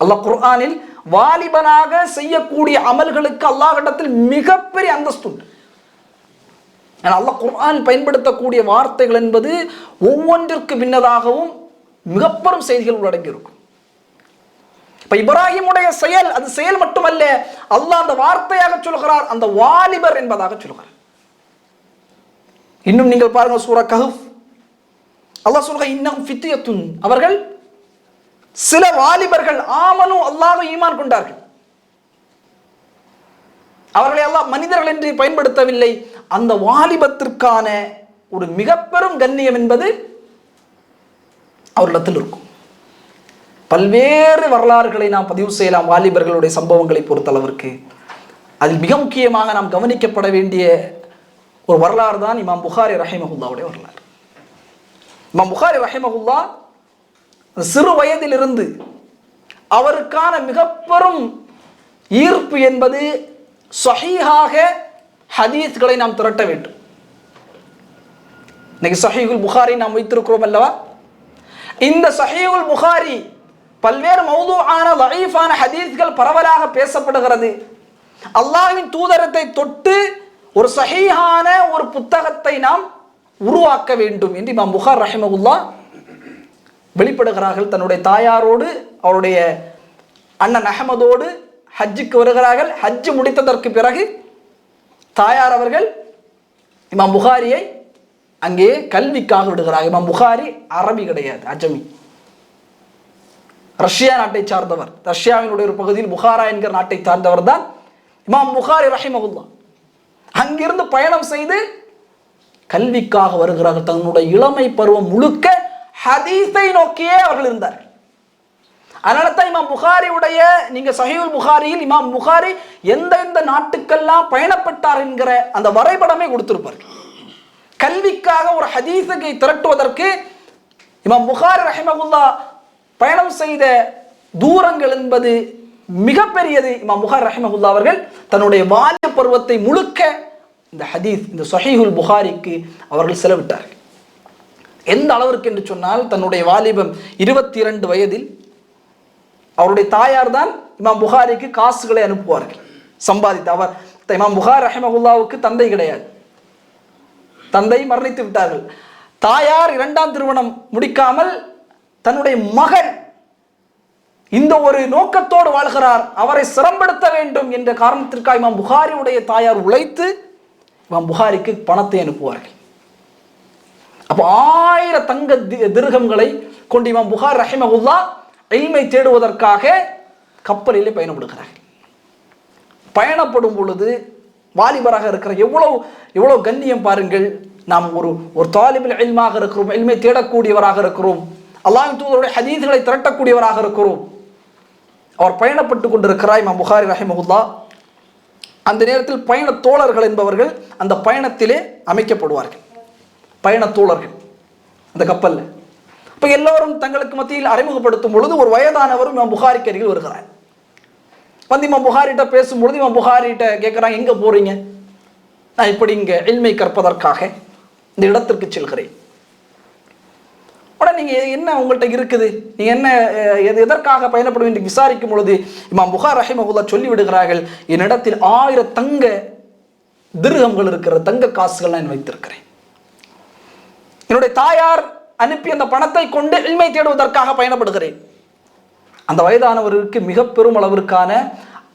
அல்லாஹ் குர்ஆனில் வாலிபனாக செய்யக்கூடிய அமல்களுக்கு அல்லாஹ்விடத்தில் மிகப்பெரிய அந்தஸ்து உண்டு. அல்லாஹ் குர்ஆன் பயன்படுத்தக்கூடிய வார்த்தைகள் என்பது ஒவ்வொன்றிற்கு பின்னதாகவும் மிகப்பெரும் செய்திகள் உள்ளடங்கி இருக்கும். இப்ப இப்ராஹிமுடைய செயல், அது செயல் மட்டுமல்ல, அல்லாஹ் அந்த வார்த்தையாக சொல்கிறார், அந்த வாலிபர் என்பதாக சொல்கிறார். இன்னும் நீங்கள் பாருங்க, சூரா கஹஃப், அல்லாஹ் சொல்கிறார், இன்னஹும் ஃபித்யத்துன், அவர்கள் சில வாலிபர்கள், ஆமனு, அல்லாஹ்வை ஈமான் கொண்டார்கள். அவர்களை அல்லாஹ் மனிதர்கள் என்று பயன்படுத்தவில்லை. அந்த வாலிபத்திற்கான ஒரு மிக பெரும் கண்ணியம் என்பது அவர்களிடத்தில் இருக்கும். பல்வேறு வரலாறுகளை நாம் பதிவு செய்யலாம் வாலிபர்களுடைய சம்பவங்களை பொறுத்தளவிற்கு. அதில் மிக முக்கியமாக நாம் கவனிக்கப்பட வேண்டிய ஒரு வரலாறு தான் இமாம் புகாரி ரஹிமஹுல்லாவுடைய வரலாறு. இமாம் புகாரி ரஹிமஹுல்லா சிறு வயதிலிருந்து அவருக்கான மிக பெரும் ஈர்ப்பு என்பது ஸஹீஹாக ஹதீஸ்களை நாம் திரட்ட வேண்டும். இன்னைக்கு ஸஹீஹுல் புகாரி நாம் வைத்திருக்கிறோம் அல்லவா? இந்த ஸஹீஹுல் புகாரி பல்வேறு மௌதுஆன ضعீஃபான ஹதீஸ்கள் பரவலாக பேசப்படுகிறது. அல்லாஹ்வின் தூதரத்தை தொட்டு ஒரு ஸஹீஹான ஒரு புத்தகத்தை நாம் உருவாக்க வேண்டும் என்று இமாம் புகாரி ரஹிமஹுல்லாஹ் வெளிப்படுகிறார்கள். தன்னுடைய தாயாரோடு அவருடைய அண்ணன் அஹமதோடு ஹஜ்ஜுக்கு வருகிறார்கள். ஹஜ்ஜு முடித்ததற்கு பிறகு தாயார் அவர்கள் இமாம் புகாரியை அங்கே கல்விக்காக விடுகிறார். இமாம் புகாரி அரபி கிடையாது, அஜமி, ரஷ்யா நாட்டை சார்ந்தவர். ரஷ்யாவினுடைய ஒரு பகுதியில் புகாரா என்கிற நாட்டை சார்ந்தவர் தான் இமாம் புகாரி ரஹிமஹுல்லாஹ். அங்கிருந்து பயணம் செய்து கல்விக்காக வருகிறார்கள். தன்னுடைய இளமை பருவம் முழுக்க ஹதீஸை நோக்கியே அவர்கள் இருந்தார்கள். அதனால தான் இமாம் புகாரியுடைய, நீங்க ஸஹீஹுல் புகாரியில் இமாம் புகாரி எந்தெந்த நாட்டுக்கெல்லாம் பயணப்பட்டார் என்கிற அந்த வரைபடமே கொடுத்திருப்பார்கள். கல்விக்காக ஒரு ஹதீஸை திரட்டுவதற்கு இமாம் புகாரி ரஹிமஹுல்லாஹ் பயணம் செய்த தூரங்கள் என்பது மிகப்பெரியது. இமாம் புகாரி ரஹிமஹுல்லாஹ் அவர்கள் தன்னுடைய வாலிப பருவத்தை முழுக்க இந்த ஹதீஸ், இந்த ஸஹீஹுல் புகாரிக்கு அவர்கள் செலவிட்டார்கள். எந்த அளவிற்கு என்று சொன்னால், தன்னுடைய வாலிபம் 22 வயதில் அவருடைய தாயார் தான் இமாம் புகாரிக்கு காசுகளை அனுப்புவார்கள் சம்பாதித்து. அவர் இமாம் புகாரி ரஹிமஹுல்லாவுக்கு தந்தை கிடையாது, தந்தை மரணித்து விட்டார்கள். தாயார் 2ஆம் திருமணம் முடிக்காமல் தன்னுடைய மகன் இந்த ஒரு நோக்கத்தோடு வாழ்கிறார், அவரை சிரமப்படுத்த வேண்டும் என்ற காரணத்திற்காக இமாம் புகாரியுடைய தாயார் உழைத்து இமாம் புகாரிக்கு பணத்தை அனுப்புவார்கள். அப்போ 1000 தங்க திர்ஹம்களை கொண்டு இமாம் புகாரி ரஹிமஹுல்லாஹ் இல்மை தேடுவதற்காக கப்பலிலே பயணப்படுகிறார்கள். பயணப்படும் பொழுது வாலிபராக இருக்கிற எவ்வளவு கண்ணியம் பாருங்கள். நாம் ஒரு தாலிபுல் இல்மாக இருக்கிறோம், இல்மை தேடக்கூடியவராக இருக்கிறோம், அல்லாஹ்வின் தூதருடைய ஹதீஸ்களை திரட்டக்கூடியவராக இருக்கிறோம். அவர் பயணப்பட்டு கொண்டிருக்கிறார் இமாம் புகாரி ரஹிமஹுல்லாஹ். அந்த நேரத்தில் பயண தோழர்கள் என்பவர்கள் அந்த பயணத்திலே அமைக்கப்படுவார்கள். பயண தோழர்கள் அந்த கப்பல்ல. இப்ப எல்லோரும் தங்களுக்கு மத்தியில் அறிமுகப்படுத்தும் பொழுது ஒரு வயதானவரும் இமாம் புகாரிக்கு அருகில் வருகிறார். வந்து இமாம் புகாரிட்ட பேசும்பொழுது இமாம் புகாரிட்ட கேட்கிறாங்க, எங்க போறீங்க? நான் இப்படி இங்க இல்மை கற்பதற்காக இந்த இடத்திற்கு செல்கிறேன். உடனே நீங்க என்ன உங்கள்கிட்ட இருக்குது, நீங்க என்ன எதற்காக பயணப்படும் என்று விசாரிக்கும் பொழுது இமாம் புகாரி ரஹிமஹுல்லாஹ் சொல்லி விடுகிறார்கள், என்னிடத்தில் 1000 தங்க திர்ஹம்கள் இருக்கிற தங்க காசுகள் நான் வைத்திருக்கிறேன். என்னுடைய தாயார் அனுப்பி அந்த பணத்தை கொண்டு இல்மை தேடுவதற்காக பயணப்படுகிறேன். அந்த வயதானவருக்கு மிக பெரும் அளவிற்கான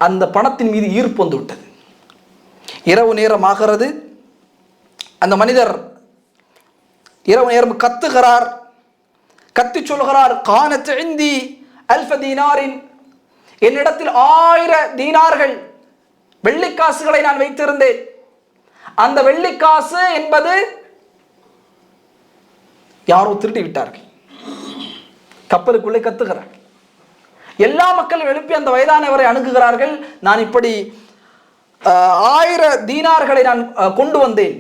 அந்த பணத்தின் மீது ஈர்ப்பு வந்து விட்டது. இரவு நேரம் ஆகிறது. அந்த மனிதர் இரவு நேரம் கத்துகிறார், கத்தி சொல்கிறார், கானத் இந்தி அல்ஃப தீனாரின், என்னிடத்தில் 1000 தீனார்கள் வெள்ளிக்காசுகளை நான் வைத்திருந்தேன். அந்த வெள்ளிக்காசு என்பது யாரோ திருடி விட்டார்கள். கப்பலுக்குள்ளே கத்துகிறார்கள். எல்லா மக்களும் எழுப்பி அந்த வயதானவரை அணுகுகிறார்கள். நான் இப்படி 1000 தீனார்களை நான் கொண்டு வந்தேன்.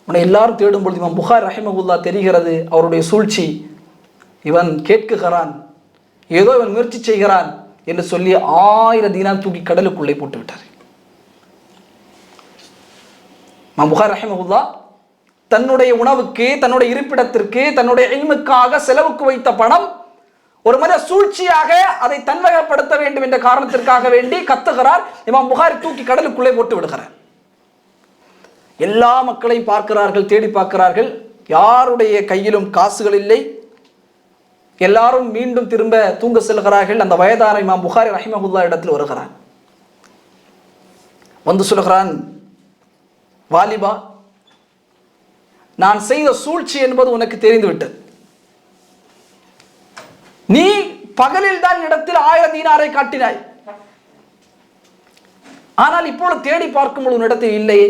உன்னை எல்லாரும் தேடும் பொழுது இமாம் புகாரி ரஹிமஹுல்லாஹ் தெரிகிறது அவருடைய சூழ்ச்சி. இவன் கேட்குகிறான், ஏதோ இவன் முயற்சி செய்கிறான் என்று சொல்லி 1000 தீனார் தூக்கி கடலுக்குள்ளே போட்டு விட்டார். இமாம் புகாரி ரஹிமஹுல்லாஹ் தன்னுடைய உணவுக்கு, தன்னுடைய இருப்பிடத்திற்கு, தன்னுடைய இல்முக்காக செலவுக்கு வைத்த பணம் ஒரு மத சூழ்ச்சியாக அதை தன்வகப்படுத்த வேண்டும் என்ற காரணத்திற்காக வேண்டி கத்துகிறார். இமாம் புகாரி தூக்கி கடலுக்குள்ளே போட்டு விடுகிறார். எல்லா மக்களையும் பார்க்கிறார்கள், தேடி பார்க்கிறார்கள். யாருடைய கையிலும் காசுகள் இல்லை. எல்லாரும் மீண்டும் திரும்ப தூங்க செல்கிறார்கள். அந்த வயதான இமாம் புகாரி ரஹிமஹுல்லாஹ் இடத்தில் வருகிறான். வந்து சொல்கிறான், வாலிபா, நான் செய்த சூழ்ச்சி என்பது உனக்கு தெரிந்துவிட்டது. நீ பகலில் தான் இடத்தில் 1000 தீனாரை காட்டினாய். ஆனால் இப்பொழுது தேடி பார்க்கும் பொழுது இடத்தில் இல்லையே.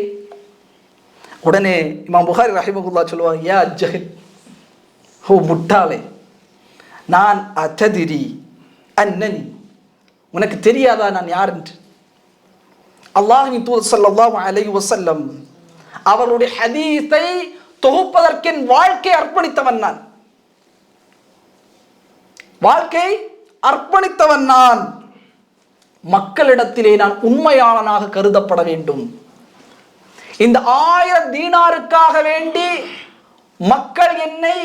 உடனே இமாம் புகாரி ரஹிமஹுல்லாஹ் சொல்லுவாங்க, யா ஜஹில், ஓ முட்டாளே, நான் அததிரி அன்னனி, உனக்கு தெரியாதா நான் யார் என்று? அல்லாஹ்வின் தூதர் ஸல்லல்லாஹு அலைஹி வஸல்லம் அவருடைய ஹதீஸை தொகுப்பதற்கு வாழ்க்கை அர்ப்பணித்தவன் நான். வாழ்க்கை அர்ப்பணித்தவன் நான். மக்களிடத்திலே நான் உண்மையாளனாக கருதப்பட வேண்டும். இந்த 1000 தீனாருக்காக வேண்டி மக்கள் என்னை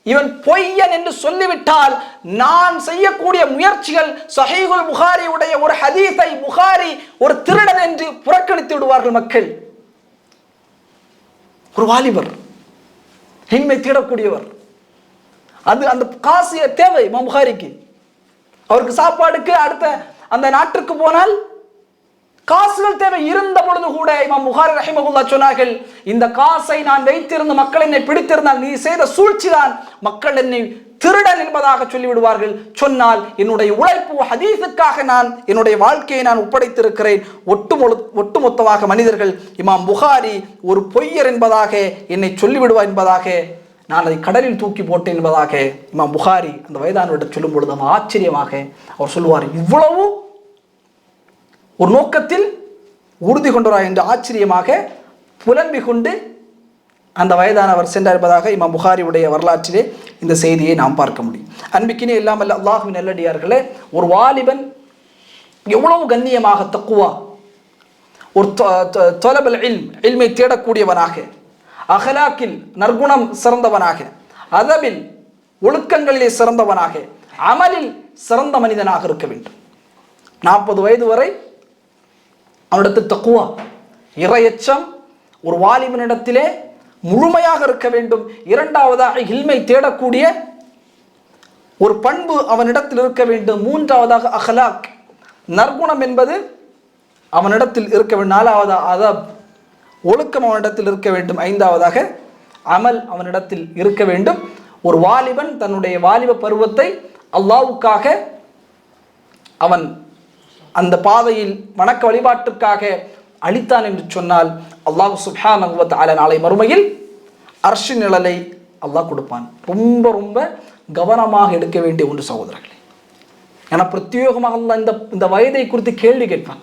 இவன் பொய்யன் என்று சொல்லிவிட்டால் நான் செய்யக்கூடிய முயற்சிகள் சஹீஹுல் புகாரியுடைய ஒரு ஹதீஸை புகாரி ஒரு திருடன் என்று புறக்கணித்து விடுவார்கள் மக்கள். ஒரு வாலிபர், இன்மை தேடக்கூடியவர், அது அந்த காசு தேவை இமாம் புகாரிக்கு. அவருக்கு சாப்பாடுக்கு அடுத்த அந்த நாட்டுக்கு போனால் காசுகள் தேவை. இருந்த பொழுது கூட இமாம் புகாரி ரஹிமஹுல்லாஹ் சொன்னார்கள், இந்த காசை நான் வைத்திருந்த மக்கள் என்னை பிடித்திருந்தால் நீ செய்த சூழ்ச்சி தான் மக்கள் என்னை திருடன் என்பதாக சொல்லிவிடுவார்கள். சொன்னால் என்னுடைய உழைப்பு ஹதீஸுக்காக நான் என்னுடைய வாழ்க்கையை நான் ஒப்படைத்திருக்கிறேன். ஒட்டுமொத்தமாக மனிதர்கள் இமாம் புகாரி ஒரு பொய்யர் என்பதாக என்னை சொல்லிவிடுவார் என்பதாக நான் அதை கடலில் தூக்கி போட்டேன் என்பதாக இமாம் புகாரி அந்த வயதானவரிடம் சொல்லும் பொழுது அவன் ஆச்சரியமாக அவர் சொல்லுவார், இவ்வளவு ஒரு நோக்கத்தில் உறுதி கொண்டவரா என்று ஆச்சரியமாக புலம்பிக் கொண்டு அந்த வயதானவர் சென்றார் என்பதாக இமாம் புகாரியுடைய வரலாற்றிலே இந்த செய்தியை நாம் பார்க்க முடியும். அன்பிக்கினே இல்லாமல் அல்லாஹ்வின் நல்லடியார்களே, ஒரு வாலிபன் எவ்வளவு கண்ணியமாக தக்குவா, ஒரு தொலபல் இல்மை தேடக்கூடியவனாக, அகலாக்கில் நற்குணம் சிறந்தவனாக, அதபில் ஒழுக்கங்களிலே சிறந்தவனாக, அமலில் சிறந்த மனிதனாக இருக்க வேண்டும். 40 வயது வரை அவனிடத்தில் தக்குவா, இறையச்சம் ஒரு வாலிபனிடத்திலே முழுமையாக இருக்க வேண்டும். இரண்டாவதாக இல்மை தேடக்கூடிய ஒரு பண்பு அவனிடத்தில் இருக்க வேண்டும். மூன்றாவதாக அஹ்லாக், நற்குணம் என்பது அவனிடத்தில் இருக்க வேண்டும். நாலாவதாக அதப், ஒழுக்கம் அவனிடத்தில் இருக்க வேண்டும். ஐந்தாவதாக அமல் அவனிடத்தில் இருக்க வேண்டும். ஒரு வாலிபன் தன்னுடைய வாலிப பருவத்தை அல்லாஹ்வுக்காக அவன் அந்த பாதையில் வணக்க வழிபாட்டுக்காக அளித்தான் என்று சொன்னால் அல்லாஹ் சுப்ஹானஹு வ தஆலா நாளை மறுமையில் அர்ஷ் நிழலை அல்லாஹ் கொடுப்பான். ரொம்ப ரொம்ப கவனமாக எடுக்க வேண்டிய ஒன்று சகோதரர்களே. ஏன்னா பிரத்யேகமாக அல்லாஹ் இந்த வயதை குறித்து கேள்வி கேட்பான்.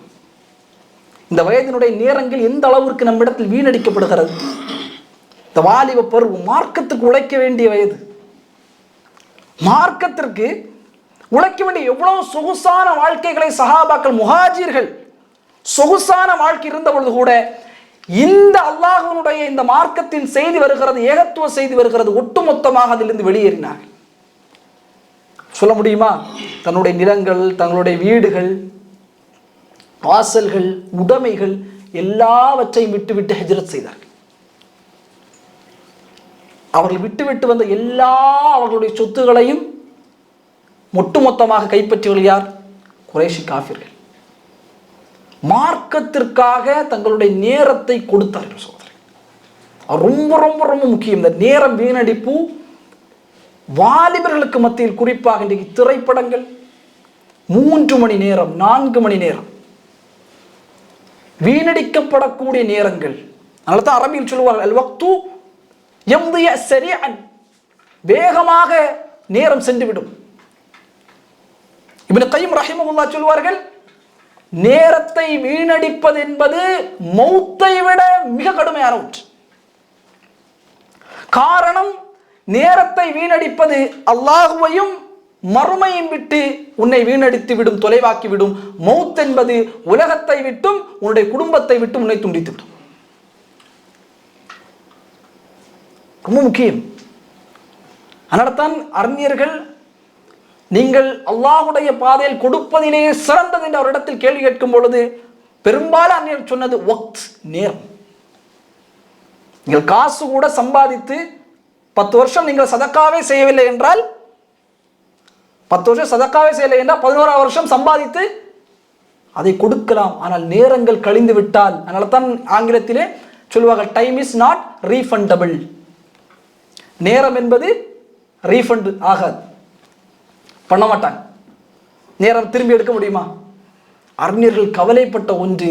இந்த வயதினுடைய நேரங்கள் எந்த அளவிற்கு நம்மிடத்தில் வீணடிக்கப்படுகிறது. இந்த வாலிப பருவம் மார்க்கத்துக்கு உழைக்க வேண்டிய வயது. மார்க்கத்திற்கு உழைக்க வேண்டிய எவ்வளவு சொகுசான வாழ்க்கைகளை சஹாபாக்கள் முஹாஜிர்கள் சொகுசான வாழ்க்கை இருந்த பொழுது கூட இந்த அல்லாஹ்வினுடைய இந்த மார்க்கத்தின் செய்தி வருகிறது, ஏகத்துவ செய்தி வருகிறது, ஒட்டுமொத்தமாக அதிலிருந்து வெளியேறினார்கள். சொல்ல முடியுமா? தன்னுடைய நிலங்கள், தங்களுடைய வீடுகள், வாசல்கள், உடைமைகள் எல்லாவற்றையும் விட்டுவிட்டு ஹிஜ்ரத் செய்தார்கள். அவர்கள் விட்டுவிட்டு வந்த எல்லா அவர்களுடைய சொத்துகளையும் ஒட்டுமொத்தமாக கைப்பற்றியவர்கள் யார்? குறைஷி காஃபிர்கள். மார்க்கத்திற்காக தங்களுடைய நேரத்தை கொடுத்தார்கள் சகோதரர். ரொம்ப ரொம்ப ரொம்ப முக்கியம். இந்த நேரம் வீணடிப்பு வாலிபர்களுக்கு மத்தியில், குறிப்பாக இன்றைக்கு திரைப்படங்கள் 3 மணி நேரம் 4 மணி நேரம் வீணடிக்கப்படக்கூடிய நேரங்கள். அதனால தான் அரபியில் சொல்லுவார்கள் அல் வக்து யம்திய ஸரீஅன், வேகமாக நேரம் சென்றுவிடும். இப்னு கய்யிம் ரஹிமஹுல்லாஹ் சொல்வார்கள், நேரத்தை வீணடிப்பது என்பது மௌத்தை விட மிக கடுமையான ஒன்று. காரணம், நேரத்தை வீணடிப்பது அல்லாஹுவையும் மறுமையும் விட்டு உன்னை வீணடித்து விடும், தொலைவாக்கி விடும். மௌத் என்பது உலகத்தை விட்டும் உன்னுடைய குடும்பத்தை விட்டும் உன்னை துண்டித்து விடும். ரொம்ப முக்கியம். அதனால்தான் அறிஞர்கள், நீங்கள் அல்லாஹுடைய பாதையில் கொடுப்பதிலேயே சிறந்தது என்று அவரிடத்தில் கேள்வி கேட்கும் பொழுது பெரும்பாலும் அறிஞர் சொன்னது வக்த், நேரம். நீங்கள் காசு கூட சம்பாதித்து 10 வருஷம் நீங்கள் சதக்காவே செய்யவில்லை என்றால், 10 வருஷம் சதக்காவே செய்யவில்லை என்றால் 11ஆம் வருஷம் சம்பாதித்து அதை கொடுக்கலாம். ஆனால் நேரங்கள் கழிந்து விட்டால், அதனால தான் ஆங்கிலத்திலே சொல்லுவார்கள், டைம் இஸ் நாட் ரீஃபண்டபிள். நேரம் என்பது ரீஃபண்ட் ஆகாது, பண்ண மாட்டாங்க. நேரம் திரும்பி எடுக்க முடியுமா? அறிஞர்கள் கவலைப்பட்ட ஒன்று,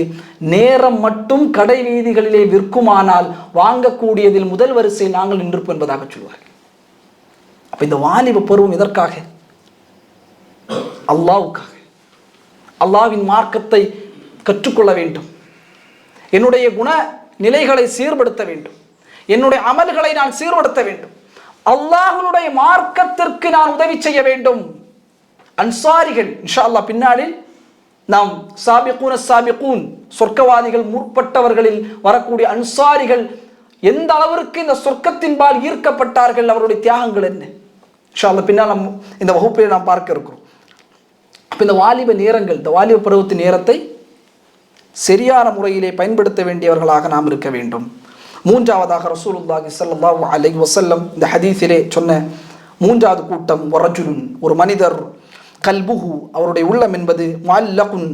நேரம் மட்டும் கடை வீதிகளிலே விற்குமானால் வாங்கக்கூடியதில் முதல் வரிசையில் நாங்கள் நின்றிருப்போம் என்பதாக சொல்வார்கள். அப்ப இந்த வாலிப பருவம் எதற்காக? அல்லாஹ்வுக்காக. அல்லாஹ்வின் மார்க்கத்தை கற்றுக்கொள்ள வேண்டும், என்னுடைய குண நிலைகளை சீர்படுத்த வேண்டும், என்னுடைய அமல்களை நான் சீர்படுத்த வேண்டும், அல்லாஹ்வுடைய மார்க்கத்திற்கு நான் உதவி செய்ய வேண்டும். அன்சாரிகள் இன்ஷா அல்லாஹ் பின்னாளில் நாம் சாபிகூன் சொர்க்கவாதிகள் முற்பட்டவர்களில் வரக்கூடிய அன்சாரிகள் எந்த அளவிற்கு இந்த சொர்க்கத்தின்பால் ஈர்க்கப்பட்டார்கள், அவருடைய தியாகங்கள் என்ன, இன்ஷா அல்லாஹ் பின்னால் நாம் இந்த வகுப்பில் நாம் பார்க்க இருக்கிறோம். அப்போ இந்த வாலிப நேரங்கள், இந்த வாலிப பருவத்தின் நேரத்தை சரியான முறையிலே பயன்படுத்த வேண்டியவர்களாக நாம் இருக்க வேண்டும். மூன்றாவதாக ரசூலுல்லாஹி ஸல்லல்லாஹு அலைஹி வஸல்லம் இந்த ஹதீஸிலே சொன்ன மூன்றாவது கூட்டம், வரஜுலுன், ஒரு மனிதர், கல்புஹு, அவருடைய உள்ளம் என்பது, முஅல்லகுன்,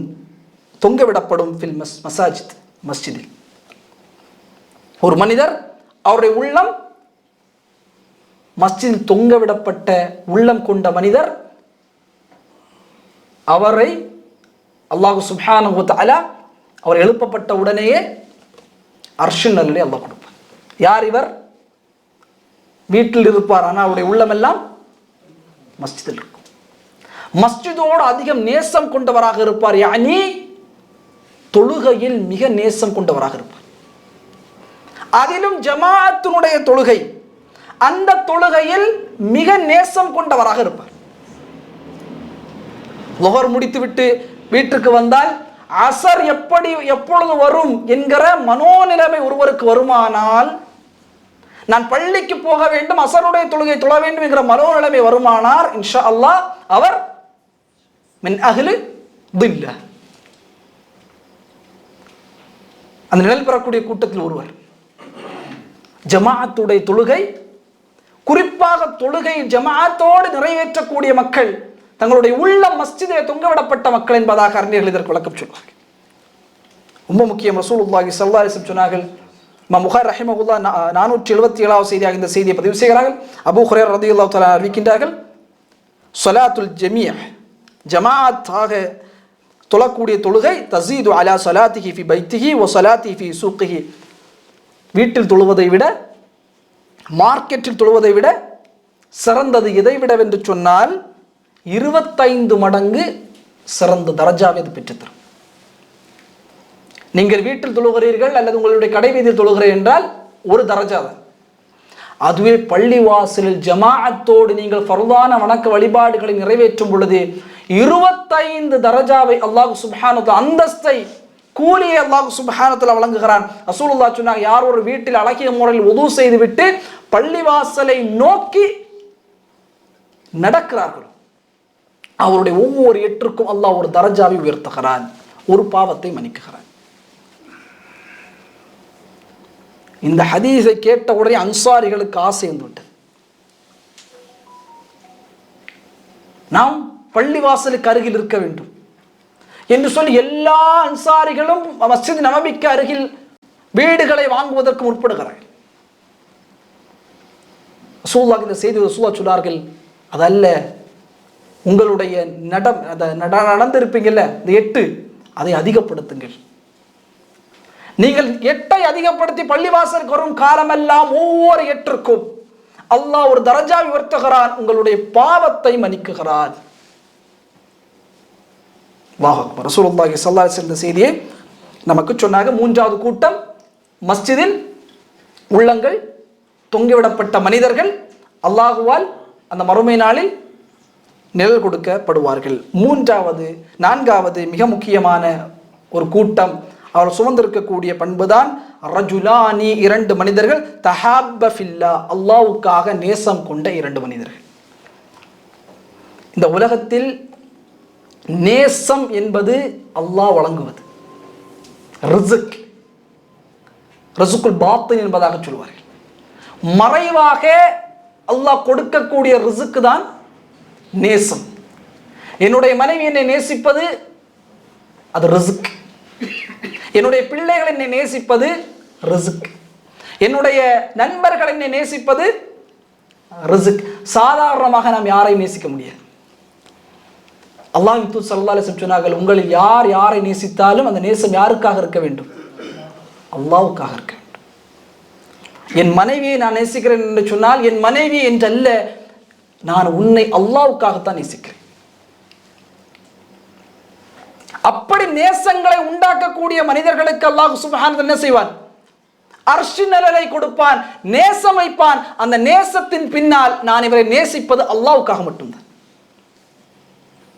தொங்கவிடப்படும், ஃபில் மசாஜித், மஸ்ஜிதில். ஒரு மனிதர், அவருடைய உள்ளம் மஸ்ஜிதில் தொங்கவிடப்பட்ட உள்ளம் கொண்ட மனிதர், அவரை அல்லாஹ் சுப்ஹானஹு வ தஆலா அவர் எழுப்பப்பட்ட உடனேயே அர்ஷின் நிலையிலே அல்லாஹ் கொடுப்பார். யார் இவர்? வீட்டில் இருப்பார், ஆனால் அவருடைய உள்ளமெல்லாம் மஸ்ஜிதில் இருக்கும். மஸ்ஜிதோடு அதிகம் நேசம் கொண்டவராக இருப்பார். யானி தொழுகையில் மிக நேசம் கொண்டவராக இருப்பார். அதிலும் ஜமாஅத்தினுடைய தொழுகை, அந்த தொழுகையில் மிக நேசம் கொண்டவராக இருப்பார். லுஹர் முடித்துவிட்டு வீட்டுக்கு வந்தால் அசர் எப்பொழுது வரும் என்கிற மனோநிலைமை ஒருவருக்கு வருமானால், நான் பள்ளிக்கு போக வேண்டும், அசருடைய தொழுகை தொழ வேண்டும் என்கிற மனோநிலைமை வருமானார், இன்ஷா அல்லாஹ் அவர் மின் அஹ்லி தில்ல, அந்த நிழல் பெறக்கூடிய கூட்டத்தில் ஒருவர். ஜமாஅத்துடைய தொழுகை, குறிப்பாக தொழுகை ஜமாஅத்தோடு நிறைவேற்றக்கூடிய மக்கள், தங்களுடைய உள்ள மஸ்ஜிதிலே தொங்கவிடப்பட்ட மக்கள் என்பதாக அறிஞர்கள் இதற்கு விளக்கம் சொல்வார்கள். ரொம்ப முக்கியம். ரசூலுல்லாஹி ஸல்லல்லாஹு அலைஹி வஸல்லம் சொன்னார்கள், இமாம் புகாரி ரஹிமஹுல்லாஹ் 477வது செய்தியாக இந்த செய்தியை பதிவு செய்கிறார்கள். அபூ ஹுரைரா ரலியல்லாஹு தஆலா அறிவிக்கின்றார்கள், ஸலாத்துல் ஜமீஅ், ஜமாஅத்தாக தொழக்கூடிய தொழுகை, தஸீது அலா ஸலாத்திஹி ஃபி பைத்திஹி வ ஸலாத்திஹி ஃபி சூக்கிஹி, வீட்டில் தொழுவதை விட மார்க்கெட்டில் தொழுவதை விட சிறந்தது. எதை விட என்று சொன்னால் 25 மடங்கு சிறந்த தரஜாவை அது பெற்றுத்தரும். நீங்கள் வீட்டில் தொழுகிறீர்கள் அல்லது உங்களுடைய கடை வீதியில் தொழுகிறீர்கள் என்றால் ஒரு தரஜா தான். அதுவே பள்ளிவாசலில் ஜமாஅத்தோடு நீங்கள் ஃபர்தான வணக்க வழிபாடுகளை நிறைவேற்றும் பொழுது 25 தரஜாவை அல்லாஹ் சுப்ஹானஹு வ தஆலா, அந்தஸ்தை, கூலியை அல்லாஹ் சுப்ஹானஹு வ தஆலா வழங்குகிறான். ரசூலுல்லாஹ் சொன்னாங்க, யார் ஒரு வீட்டில் அழகிய முறையில் வுது செய்துவிட்டு பள்ளிவாசலை நோக்கி நடக்கிறார்கள், அவருடைய ஒவ்வொரு எட்டுக்கும் அல்லாஹ் ஒரு தரஜாவை உயர்த்துகிறான், ஒரு பாவத்தை மன்னிக்குகிறான். இந்த ஹதீஸை கேட்ட உடனே அன்சாரிகளுக்கு ஆசை வந்துவிட்டது. நாம் பள்ளிவாசலுக்கு அருகில் இருக்க வேண்டும் என்று சொல்லி எல்லா அன்சாரிகளும் மஸ்ஜித் நபவிக்கு அருகில் வீடுகளை வாங்குவதற்கு முற்படுகிறார்கள். ரசூலுல்லாஹ் இந்த செய்தி ரசூலுல்லாஹ் சொன்னார்கள், அதல்ல, உங்களுடைய நடந்திருப்பீங்கல்ல இந்த 8, அதை அதிகப்படுத்துங்கள். நீங்கள் 8 அதிகப்படுத்தி பள்ளிவாசலுக்கு வரும் காலமெல்லாம் ஒவ்வொரு 8ற்கும் அல்லாஹ் ஒரு தரஜா உயர்த்துகிறான், உங்களுடைய பாவத்தை மன்னிக்குகிறான். ரசூலுல்லாஹி ஸல்லல்லாஹு அலைஹி வஸல்லம் செய்தியை நமக்கு சொன்னாங்க. 3வது கூட்டம் மஸ்ஜிதில் உள்ளங்கள் தொங்கிவிடப்பட்ட மனிதர்கள் அல்லாஹுவால் அந்த மறுமை நாளில் நிழல் கொடுக்கப்படுவார்கள். 4வது மிக முக்கியமான ஒரு கூட்டம், அவர் சுமந்திருக்கக்கூடிய பண்புதான் ரஜுலானி, 2 மனிதர்கள், தஹாப்ப ஃபில்லா, அல்லாஹ்வுக்காக நேசம் கொண்ட 2 மனிதர்கள். இந்த உலகத்தில் நேசம் என்பது அல்லாஹ் வழங்குவது, ரிஸ்க், ரிஸ்குல் பாத்தின் என்பதாக சொல்வார்கள். மறைவாக அல்லாஹ் கொடுக்கக்கூடிய ரிஸ்க் தான் நேசம். என்னுடைய மனைவி என்னை நேசிப்பது அது ரிஸ்க். என்னுடைய பிள்ளைகள் என்னை நேசிப்பது ரிஸ்க். என்னுடைய நண்பர்கள் என்னை நேசிப்பது ரிஸ்க். சாதாரணமாக நாம் யாரையும் நேசிக்க முடியாது. அல்லாஹ் ஸல்லல்லாஹு அலைஹி வஸல்லம் சொன்னார்கள், உங்களில் யார் யாரை நேசித்தாலும் அந்த நேசம் யாருக்காக இருக்க வேண்டும்? அல்லாஹ்வுக்காக இருக்க வேண்டும். என் மனைவியை நான் நேசிக்கிறேன் என்று சொன்னால் என் மனைவி என்றல்ல, நான் உன்னை அல்லாஹ்வுக்காகத்தான் நேசிக்கிறேன். அப்படி நேசங்களை உண்டாக்கக்கூடிய மனிதர்களுக்கு அல்லாஹ் சுப்ஹானஹு என்ன செய்வான்? அர்ஷ் நிழலை கொடுப்பான், நேசம் வைப்பான். அந்த நேசத்தின் பின்னால் நான் இவரை நேசிப்பது அல்லாஹ்வுக்காக மட்டும்தான்.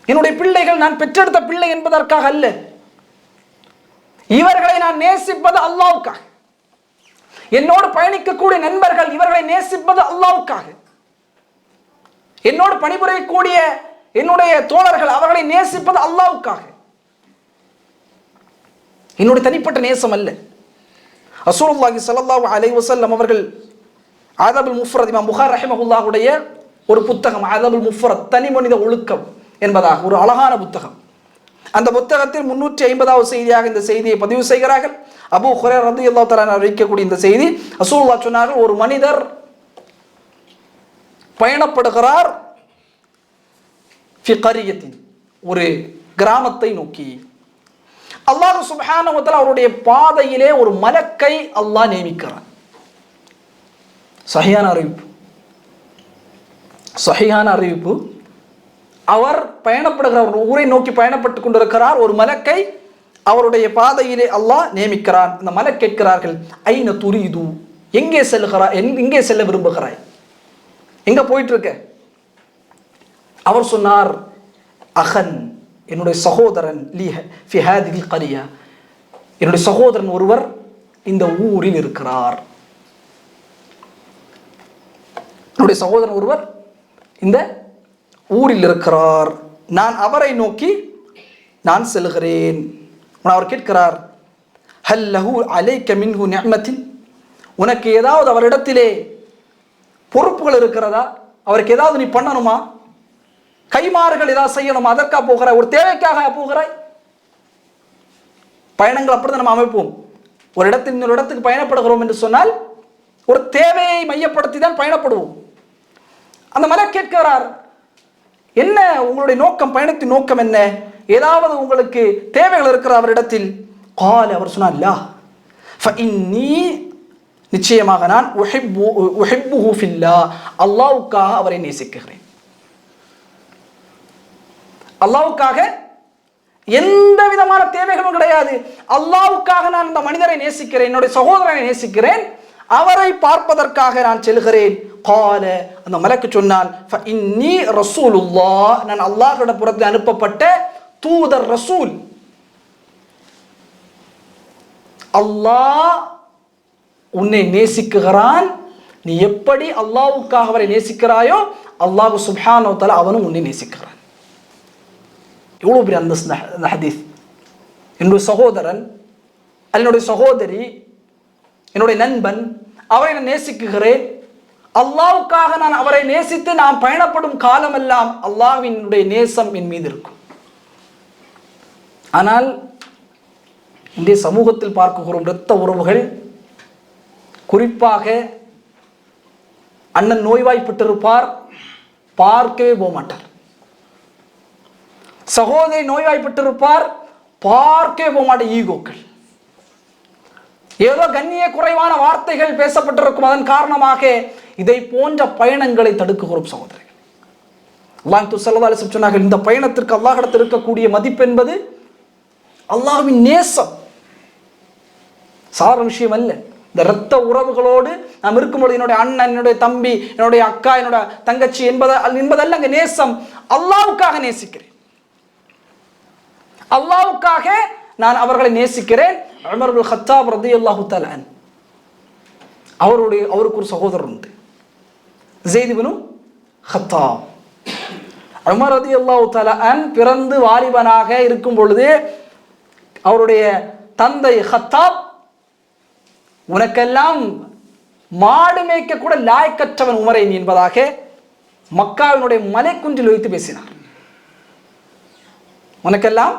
என்னுடைய பிள்ளைகள் நான் பெற்றெடுத்த பிள்ளை என்பதற்காக அல்ல, இவர்களை நான் நேசிப்பது அல்லாஹ்வுக்காக. என்னோடு பயணிக்கக்கூடிய நண்பர்கள் இவர்களை நேசிப்பது அல்லாஹ்வுக்காக. என்னோடு பணிபுரியக்கூடிய என்னுடைய தோழர்கள் அவர்களை நேசிப்பது அல்லாஹ்வுக்காக. என்னுடைய தனிப்பட்ட நேசம் அல்ல. ரசூலுல்லாஹி ஸல்லல்லாஹு அலைஹி வஸல்லம் அவர்கள் ஆதபுல் முஃபரத், இமாம் புகாரி ரஹிமஹுல்லாஹுடைய ஒரு புத்தகம், ஆதபுல் முஃபரத், தனி மனித ஒழுக்கம் என்பதாக ஒரு அழகான புத்தகம். அந்த புத்தகத்தில் 350வது செய்தியாக இந்த செய்தியை பதிவு செய்கிறார்கள். அபூ ஹுரைரா ரலியல்லாஹு தஆலா அறிவிக்கக்கூடிய இந்த செய்தி, ரசூலுல்லாஹ் சொன்னார்கள், ஒரு மனிதர் பயணப்படுகிறார் ஃபி கரியத்தின், ஒரு கிராமத்தை நோக்கி. அல்லாஹ் சுப்ஹானஹு வ தஆலா அவருடைய பாதையிலே ஒரு மலக்கை அல்லாஹ் நியமிக்கிறான். சஹீஹான அறிவிப்பு. அவர் பயணப்படுகிற ஒரு ஊரை நோக்கி பயணப்பட்டு கொண்டிருக்கிறார். ஒரு மலக்கை அவருடைய பாதையிலே அல்லாஹ் நியமிக்கிறான். அந்த மலக் கேட்கிறார்கள், ஐன துரீது, எங்கே செல்கிறாய், எங்கே செல்ல விரும்புகிறாய், எங்க போயிட்டு இருக்க? அவர் சொன்னார், அகன், என்னுடைய சகோதரன், ஃபி ஹாதிஹில் கரியா, என்னுடைய சகோதரன் ஒருவர் இந்த ஊரில் இருக்கிறார். என்னுடைய சகோதரன் ஒருவர் இந்த ஊரில் இருக்கிறார், நான் அவரை நோக்கி நான் செல்கிறேன். அவர் கேட்கிறார், ஹல் லஹு அலைக மின்ஹு நிஅமத்தின், உனக்கு ஏதாவது அவரிடத்திலே பொறுப்புகள் இருக்கிறதா? அவருக்கு ஏதாவது நீ பண்ணணுமா? கைமாறுகள் ஏதாவது செய்யணுமா? அதற்காக போகிறாய்? ஒரு தேவைக்காக போகிறாய்? பயணங்கள் அப்படிதான் நம்ம அமைப்போம். ஒரு இடத்தில் இன்னொரு இடத்துக்கு பயணப்படுகிறோம் என்று சொன்னால் ஒரு தேவையை மையப்படுத்தி தான் பயணப்படுவோம். அந்த மலக் கேட்கிறார், என்ன உங்களுடைய நோக்கம், பயணத்தின் நோக்கம் என்ன? ஏதாவது உங்களுக்கு தேவைகள் இருக்கிற அவரிடத்தில்? கால, அவர் சொன்னார், லா ஃபஇன்னி, நிச்சயமாக நான் உஹிப்புஹு ஃபில்லாஹ், அல்லாஹ்வுக்காக அவரை நேசிக்கிறேன். அல்லாஹ்வுக்காக எந்த விதமான தேவைகளும் கிடையாது. அல்லாஹ்வுக்காக நான் அந்த மனிதரை நேசிக்கிறேன், என்னுடைய சகோதரனை நேசிக்கிறேன், அவரை பார்ப்பதற்காக நான் செல்கிறேன். கால, அந்த மலக்கு சொன்னான், ஃபஇன்னி ரசூலுல்லாஹ், நான் அல்லாஹ்விட புறத்தில் அனுப்பப்பட்ட தூதர், ரசூல். அல்லாஹ் உன்னை நேசிக்கிறான். நீ எப்படி அல்லாஹ்வுக்காக அவரை நேசிக்கிறாயோ அல்லாஹ் சுப்ஹானஹு வ தஆலா அவனும் உன்னை நேசிக்கிறான். எவ்வளவு பெரிய அந்த ஹதீஸ். என்னுடைய சகோதரன், என்னுடைய சகோதரி, என்னுடைய நண்பன், அவரை நான் நேசிக்கிறேன். அல்லாஹ்வுக்காக நான் அவரை நேசித்து நான் பயணப்படும் காலமெல்லாம் அல்லாஹ்வினுடைய நேசம் என் மீது இருக்கும். ஆனால் இன்றைய சமூகத்தில் பார்க்கிறோம், இரத்த உறவுகள், குறிப்பாக அண்ணன் நோய்வாய்ப்பட்டிருப்பார், பார்க்கவே போக மாட்டார். சகோதரி நோய்வாய்ப்பட்டிருப்பார், பார்க்கவே போக மாட்டார். ஈகோக்கள், ஏதோ கண்ணிய குறைவான வார்த்தைகள் பேசப்பட்டிருக்கும், அதன் காரணமாக இதை போன்ற பயணங்களை தடுக்குகிறோம் சகோதரர்கள். அல்லாஹ் ஸல்லல்லாஹு அலைஹி வஸல்லம் சொன்னார்கள், இந்த பயணத்திற்கு அல்லாஹ்விடத்தில் இருக்கக்கூடிய மதிப்பு என்பது அல்லாஹ்வின் நேசம், சாதாரண விஷயம் அல்ல. இந்த இரத்த உறவுகளோடு நாம் இருக்கும்போது என்னுடைய அண்ணன், என்னுடைய தம்பி, என்னுடைய அக்கா, என்னோட தங்கச்சி என்பதல்ல அங்கே நேசம். அல்லாஹ்வுக்காக நேசிக்கிறேன், அல்லாஹ்வுக்காக நான் அவர்களை நேசிக்கிறேன். உமர் இப்னு கத்தாப் ரலியல்லாஹு தஆலா அன்ஹு அவருக்கு ஒரு சகோதரர் உண்டு, ஸைத் இப்னு கத்தாப். உமர் ரலியல்லாஹு தஆலா அன்ஹு பிறந்து வாலிபனாக இருக்கும் பொழுது அவருடைய தந்தை கத்தாப், உனக்கெல்லாம் மாடு மேய்க்க கூட லாய்க்கற்றவன் உமரை என்பதாக மக்காவினுடைய மலைக்குன்றில் வைத்து பேசினார். உனக்கெல்லாம்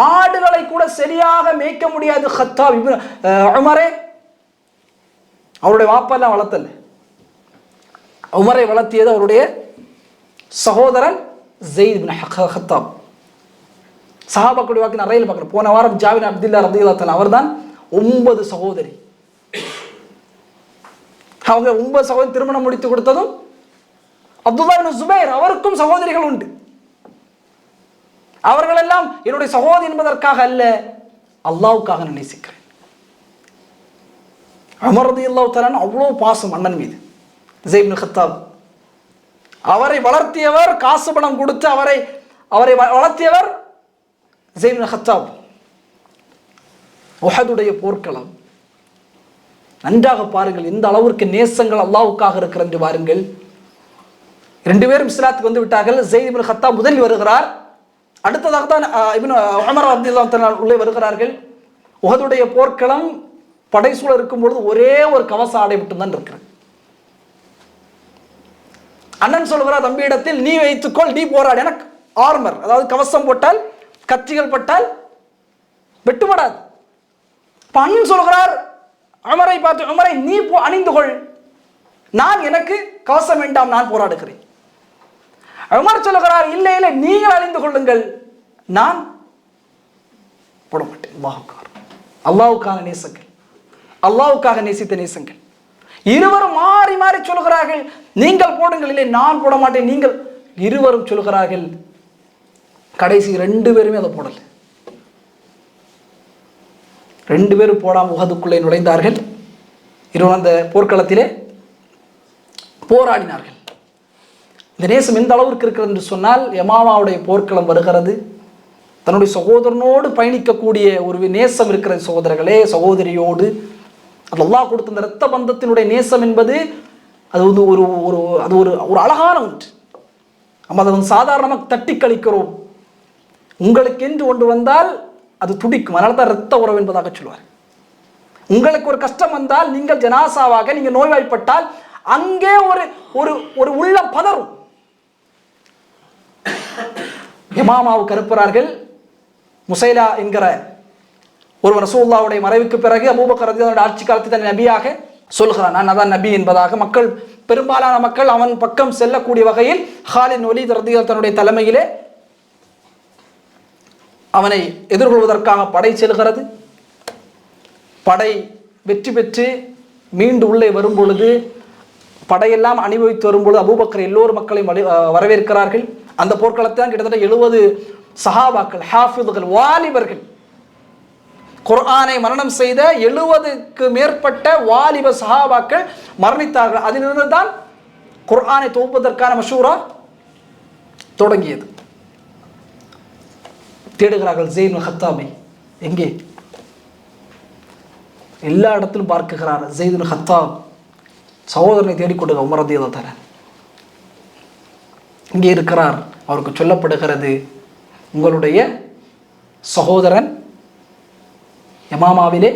ஆடுகளை கூட சரியாக மேய்க்க முடியாது கத்தாப் உமரே. அவருடைய வாப்பெல்லாம் வளர்த்தல, உமரை வளர்த்தியது அவருடைய சகோதரன் ஸைத் இப்னு கத்தாப். சஹாபாக்களுடைய வாக்கு நிறைய பார்க்கணும். போன வாரம் ஜாபிர் அப்துல்லா ரலியல்லாஹு தஆலா அவர்தான் 9 சகோதரி. அவங்க 9 சகோதரி திருமணம் முடித்து கொடுத்ததும் அப்துல்லா இப்னு ஜுபைர் அவருக்கும் சகோதரிகள் உண்டு. அவர்களெல்லாம் என்னுடைய சகோதரி என்பதற்காக அல்ல, அல்லாஹ்வுக்காக நேசிக்கிறேன். உமர் ரலியல்லாஹு தஆலா அவ்வளவு பாசம் அண்ணன் மீது. ஸைத் இப்னு கத்தாப் அவரை வளர்த்தியவர், காசு பணம் கொடுத்து அவரை வளர்த்தியவர் ஸைத் இப்னு கத்தாப். உஹதுடைய போர்க்களம் நன்றாக பாருங்கள், எந்த அளவிற்கு நேசங்கள் அல்லாஹ்வுக்காக இருக்கிறது என்று பாருங்கள். 2 பேரும் இஸ்லாத்துக்கு வந்து விட்டார்கள். ஸைத் இப்னு கத்தாப் முதலில் வருகிறார், அடுத்ததாக தான் இப்னு உமர் ரலியல்லாஹு தஆலா உள்ளே வருகிறார்கள். உஹதுடைய போர்க்களம் படைசூழ இருக்கும் பொழுது ஒரே ஒரு கவச ஆடை மட்டும்தான் இருக்கிறது. அண்ணன் சொல்கிறார் தம்பியிடத்தில், நீ வைத்துக்கொள், நீ போராடு, எனக்கு ஆர்மர், அதாவது கவசம் போட்டால் கத்திகள் பட்டால் வெட்டுப்படாது. அண்ணன் சொல்கிறார் உமரை பார்த்து, உமரை நீ அணிந்து கொள், நான் எனக்கு கவசம் வேண்டாம், நான் போராடுகிறேன். உமர் சொல்லுகிறார், இல்லை இல்லை நீங்கள் அணிந்து கொள்ளுங்கள், நான் போட மாட்டேன். அல்லாஹ்வுக்கான நேசங்கள், அல்லாஹ்வுக்காக நேசித்த நேசங்கள். இருவரும் மாறி மாறி சொல்லுகிறார்கள், நீங்கள் போடுங்கள், இல்லை நான் போட மாட்டேன், நீங்கள். இருவரும் சொல்லுகிறார்கள். கடைசி 2 பேருமே அதை போடல. 2 பேரும் போடாமல் உஹதுக்குள்ளே நுழைந்தார்கள். இருவரும் அந்த போர்க்களத்திலே போராடினார்கள். இந்த நேசம் எந்த அளவிற்கு இருக்கிறது என்று சொன்னால், யமாமாவுடைய போர்க்களம் வருகிறது, தன்னுடைய சகோதரனோடு பயணிக்கக்கூடிய ஒரு நேசம் இருக்கிறது சகோதரர்களே. சகோதரியோடு அது அல்லாஹ் கொடுத்த இந்த இரத்த பந்தத்தினுடைய நேசம் என்பது அது வந்து ஒரு அழகான ஒன்று. நம்ம அதை வந்து சாதாரணமாக தட்டி கழிக்கிறோம். உங்களுக்கு என்று ஒன்று வந்தால் அது துடிக்கும், அதனால தான் இரத்த உறவு என்பதாக சொல்வார். உங்களுக்கு ஒரு கஷ்டம் வந்தால், நீங்கள் ஜனாசாவாக நீங்கள் நோய்வாய்ப்பட்டால் அங்கே ஒரு உள்ளம் பதறும். யமாமாவுக்கு அனுப்புகிறார்கள். முசைலா என்கிற ஒருவர் ரசூலுல்லாஹ்வுடைய மறைவுக்கு பிறகு அபூபக்கர் ரலியல்லாஹு ஆட்சி காலத்தில் தன் நபியாக சொல்கிறான், நான் அதான் நபி என்பதாக. மக்கள், பெரும்பாலான மக்கள் அவன் பக்கம் செல்லக்கூடிய வகையில் ஹாலித் வலீத் ரலியல்லாஹு தன்னுடைய தலைமையிலே அவனை எதிர்கொள்வதற்காக படை செல்கிறது. படை வெற்றி பெற்று மீண்டு உள்ளே வரும் பொழுது, படையெல்லாம் அணிவகுத்து வரும்பொழுது அபூபக்கர் எல்லோரும் மக்களையும் வரவேற்கிறார்கள். அந்த போர்க்களத்தில் கிட்டத்தட்ட 70 சஹாபாக்கள், ஹாஃபிதுகள், வாலிபர்கள், குர்ஆனை மரணம் செய்த 70க்கு மேற்பட்ட வாலிப சஹாபாக்கள் மரணித்தார்கள். அதிலிருந்து தான் குர்ஆனை தொகுப்பதற்கான மஷூரா தொடங்கியது. தேடுகிறார்கள் ஸைத் இப்னு கத்தாபை. எங்கே? எல்லா இடத்திலும் பார்க்கிறார். ஸைத் இப்னு கத்தாப் சகோதரனை தேடிக்கொண்டு உமர் ரலியல்லாஹு தஆலா இங்கே இருக்கிறார். அவருக்கு சொல்லப்படுகிறது, உங்களுடைய சகோதரன் யமாமாவிலே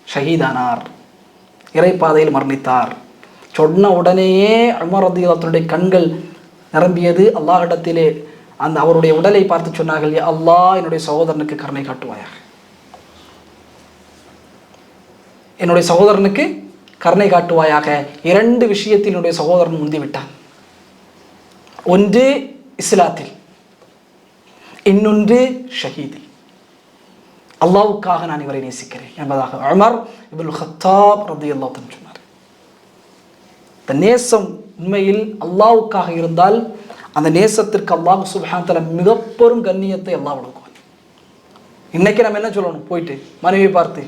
ஷஹீதானார், இறைப்பாதையில் மரணித்தார். சொன்ன உடனேயே உமர் ரலியல்லாஹு தஆலாவுடைய கண்கள் நிரம்பியது. அல்லாஹ்விடத்திலே அந்த அவருடைய உடலை பார்த்து சொன்னார்கள், அல்லாஹ் என்னுடைய சகோதரனுக்கு கருணை காட்டுவாயாக, என்னுடைய சகோதரனுக்கு கருணை காட்டுவாயாக. 2 விஷயத்தில் என்னுடைய சகோதரன் முந்திவிட்டான். ஒன்று இஸ்லாத்தில், இன்னொன்று ஷஹீதில். அல்லாஹ்வுக்காக நான் இவரை நேசிக்கிறேன் என்பதாக உமர் இப்னுல் கத்தாப் ரலியல்லாஹு அன்ஹு சொன்னார். இந்த நேசம் உண்மையில் அல்லாஹ்வுக்காக இருந்தால் அந்த நேசத்திற்கு அல்லாஹ் சுப்ஹானஹு வ தஆலா மிக பெரும் கண்ணியத்தை அல்லாஹ் வழங்குவான். இன்னைக்கு நம்ம என்ன சொல்லணும்? போயிட்டு மனைவியை பார்த்து,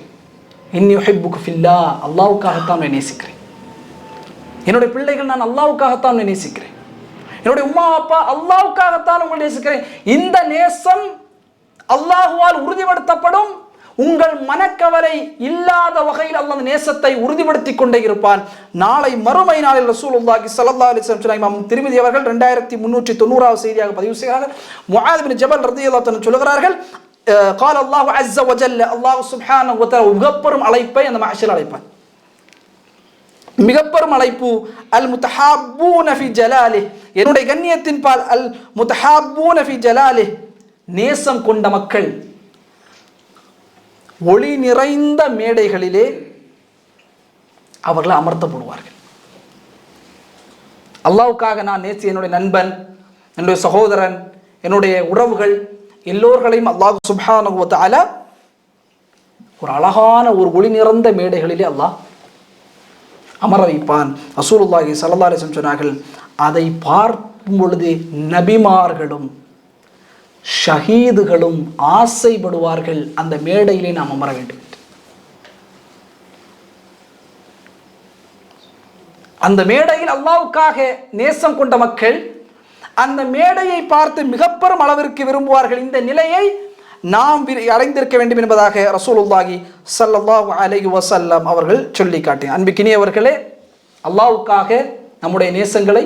இன்னி உஹிப்புக ஃபில்லாஹ், அல்லாஹ்வுக்காகத்தான் நான் நேசிக்கிறேன். என்னுடைய பிள்ளைகள் நான் அல்லாஹ்வுக்காகத்தான் நேசிக்கிறேன். என்னுடைய உம்மா அப்பா அல்லாஹ்வுக்காகத்தான் உங்களை நேசிக்கிறேன். இந்த நேசம் அல்லாஹுவால் உறுதிப்படுத்தப்படும். உங்கள் மனக்கவலை இல்லாத வகையில் அல்லாஹ் நேசத்தை உறுதிப்படுத்தி கொண்டே இருப்பான். நாளை மறுமை நாளில் ரசூலுல்லாஹி ஸல்லல்லாஹு அலைஹி வஸல்லம் இமாம் திர்மிதி அவர்கள் 2390வது செய்தியாக பதிவு செய்கிறார்கள். முஆத் பின் ஜபல் ரலியல்லாஹு அன்ஹு சொல்கிறார்கள், قال الله عز وجل, அல்லாஹ் சுப்ஹானஹு வ தஆலா மிகப்பெரும் அழைப்பை அந்த மஹ்ஷர் அழைப்பான். மிகப்பெரும் அழைப்பு, அல் முத்தஹாப்பூன ஃபி ஜலாலிஹ், என்னுடைய கண்ணியத்தின் பால், அல் முத்தஹாப்பூன ஃபி ஜலாலிஹ், நேசம் கொண்ட மக்கள் ஒளி நிறைந்த மேடைகளிலே அவர்கள் அமர்த்தப்படுவார்கள். அல்லாஹ்வுக்காக நான் நேசி என்னுடைய நண்பன், என்னுடைய சகோதரன், என்னுடைய உறவுகள் எல்லோர்களையும் அல்லாஹ் சுப்ஹானஹு வ தஆலா ஒரு அழகான ஒரு ஒளி நிறைந்த மேடைகளிலே அல்லாஹ் அமர வைப்பான். ரசூலுல்லாஹி ஸல்லல்லாஹு அலைஹி வஸல்லம் சொன்னார்கள், அதை பார்க்கும் பொழுது நபிமார்களும் ஷஹீதுகளும் ஆசைப்படுவார்கள் அந்த மேடையிலே நாம் அமர வேண்டும். அந்த மேடையில் அல்லாஹ்வுக்காக நேசம் கொண்ட மக்கள் அந்த மேடையை பார்த்து மிகப்பெரும் அளவிற்கு விரும்புவார்கள். இந்த நிலையை நாம் அடைந்திருக்க வேண்டும் என்பதாக ரசூலுல்லாஹி ஸல்லல்லாஹு அலைஹி வஸல்லம் அவர்கள் சொல்லி காட்டினார். அன்பிக்கினியவர்களே, அல்லாஹ்வுக்காக நம்முடைய நேசங்களை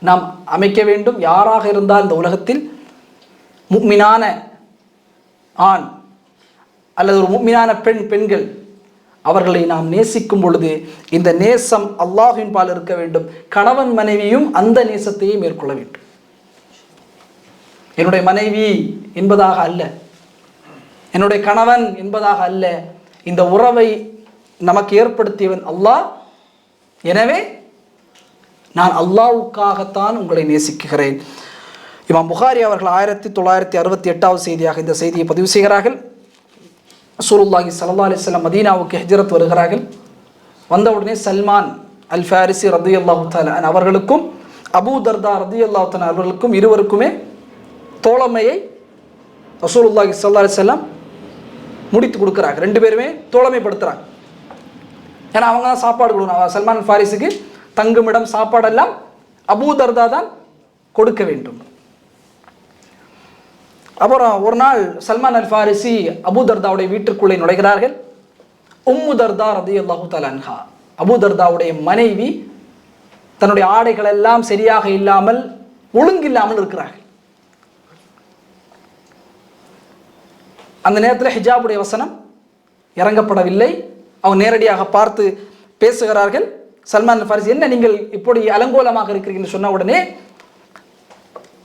நாம் அமைக்க வேண்டும். யாராக இருந்தால் இந்த உலகத்தில் முஃமினான ஆண் அல்லது ஒரு முஃமினான பெண்கள் அவர்களை நாம் நேசிக்கும் பொழுது இந்த நேசம் அல்லாஹ்வின் பால் இருக்க வேண்டும். கணவன் மனைவியும் அந்த நேசத்தையே மேற்கொள்ள வேண்டும். என்னுடைய மனைவி என்பதாக அல்ல, என்னுடைய கணவன் என்பதாக அல்ல, இந்த உறவை நமக்கு ஏற்படுத்தியவன் அல்லாஹ். எனவே நான் அல்லாஹ்வுக்காகத்தான் உங்களை நேசிக்கிறேன். இமாம் புகாரி அவர்கள் 1968வது செய்தியாக இந்த செய்தியை பதிவு செய்கிறார்கள். ரசூலுல்லாஹி ஸல்லல்லாஹு அலைஹி வஸல்லம் மதீனாவுக்கு ஹிஜ்ரத் வருகிறார்கள். வந்தவுடனே சல்மான் அல் ஃபாரிசி ரலியல்லாஹு தஆலா அவர்களுக்கும் அபூ தர்தா ரலியல்லாஹு தஆலா அவர்களுக்கும் இருவருக்குமே தோழமையை ரசூலுல்லாஹி ஸல்லல்லாஹு அலைஹி வஸல்லம் முடித்து கொடுக்குறாங்க. ரெண்டு பேருமே தோழமைப்படுத்துகிறாங்க. ஏன்னா அவங்க தான் சாப்பாடு கொடுக்கணும். சல்மான் அல் ஃபாரிஸுக்கு தங்குமிடம் சாப்பாடெல்லாம் அபூ தர்தா தான் கொடுக்க வேண்டும். அப்புறம் ஒரு நாள் சல்மான் அல் ஃபாரிசி அபூ தர்தாவுடைய வீட்டிற்குள்ளே நுழைகிறார்கள். உம்மு தர்தா ரலியல்லாஹு தஆலா அன்ஹா, அபூ தர்தாவுடைய மனைவி, தன்னுடைய ஆடைகள் எல்லாம் சரியாக இல்லாமல் ஒழுங்கில்லாமல் இருக்கிறார்கள். அந்த நேரத்தில் ஹிஜாபுடைய வசனம் இறங்கப்படவில்லை. அவங்க நேரடியாக பார்த்து பேசுகிறார்கள். சல்மான் அல் ஃபாரிசி, என்ன நீங்கள் இப்படி அலங்கோலமாக இருக்கிறீங்கன்னு சொன்ன உடனே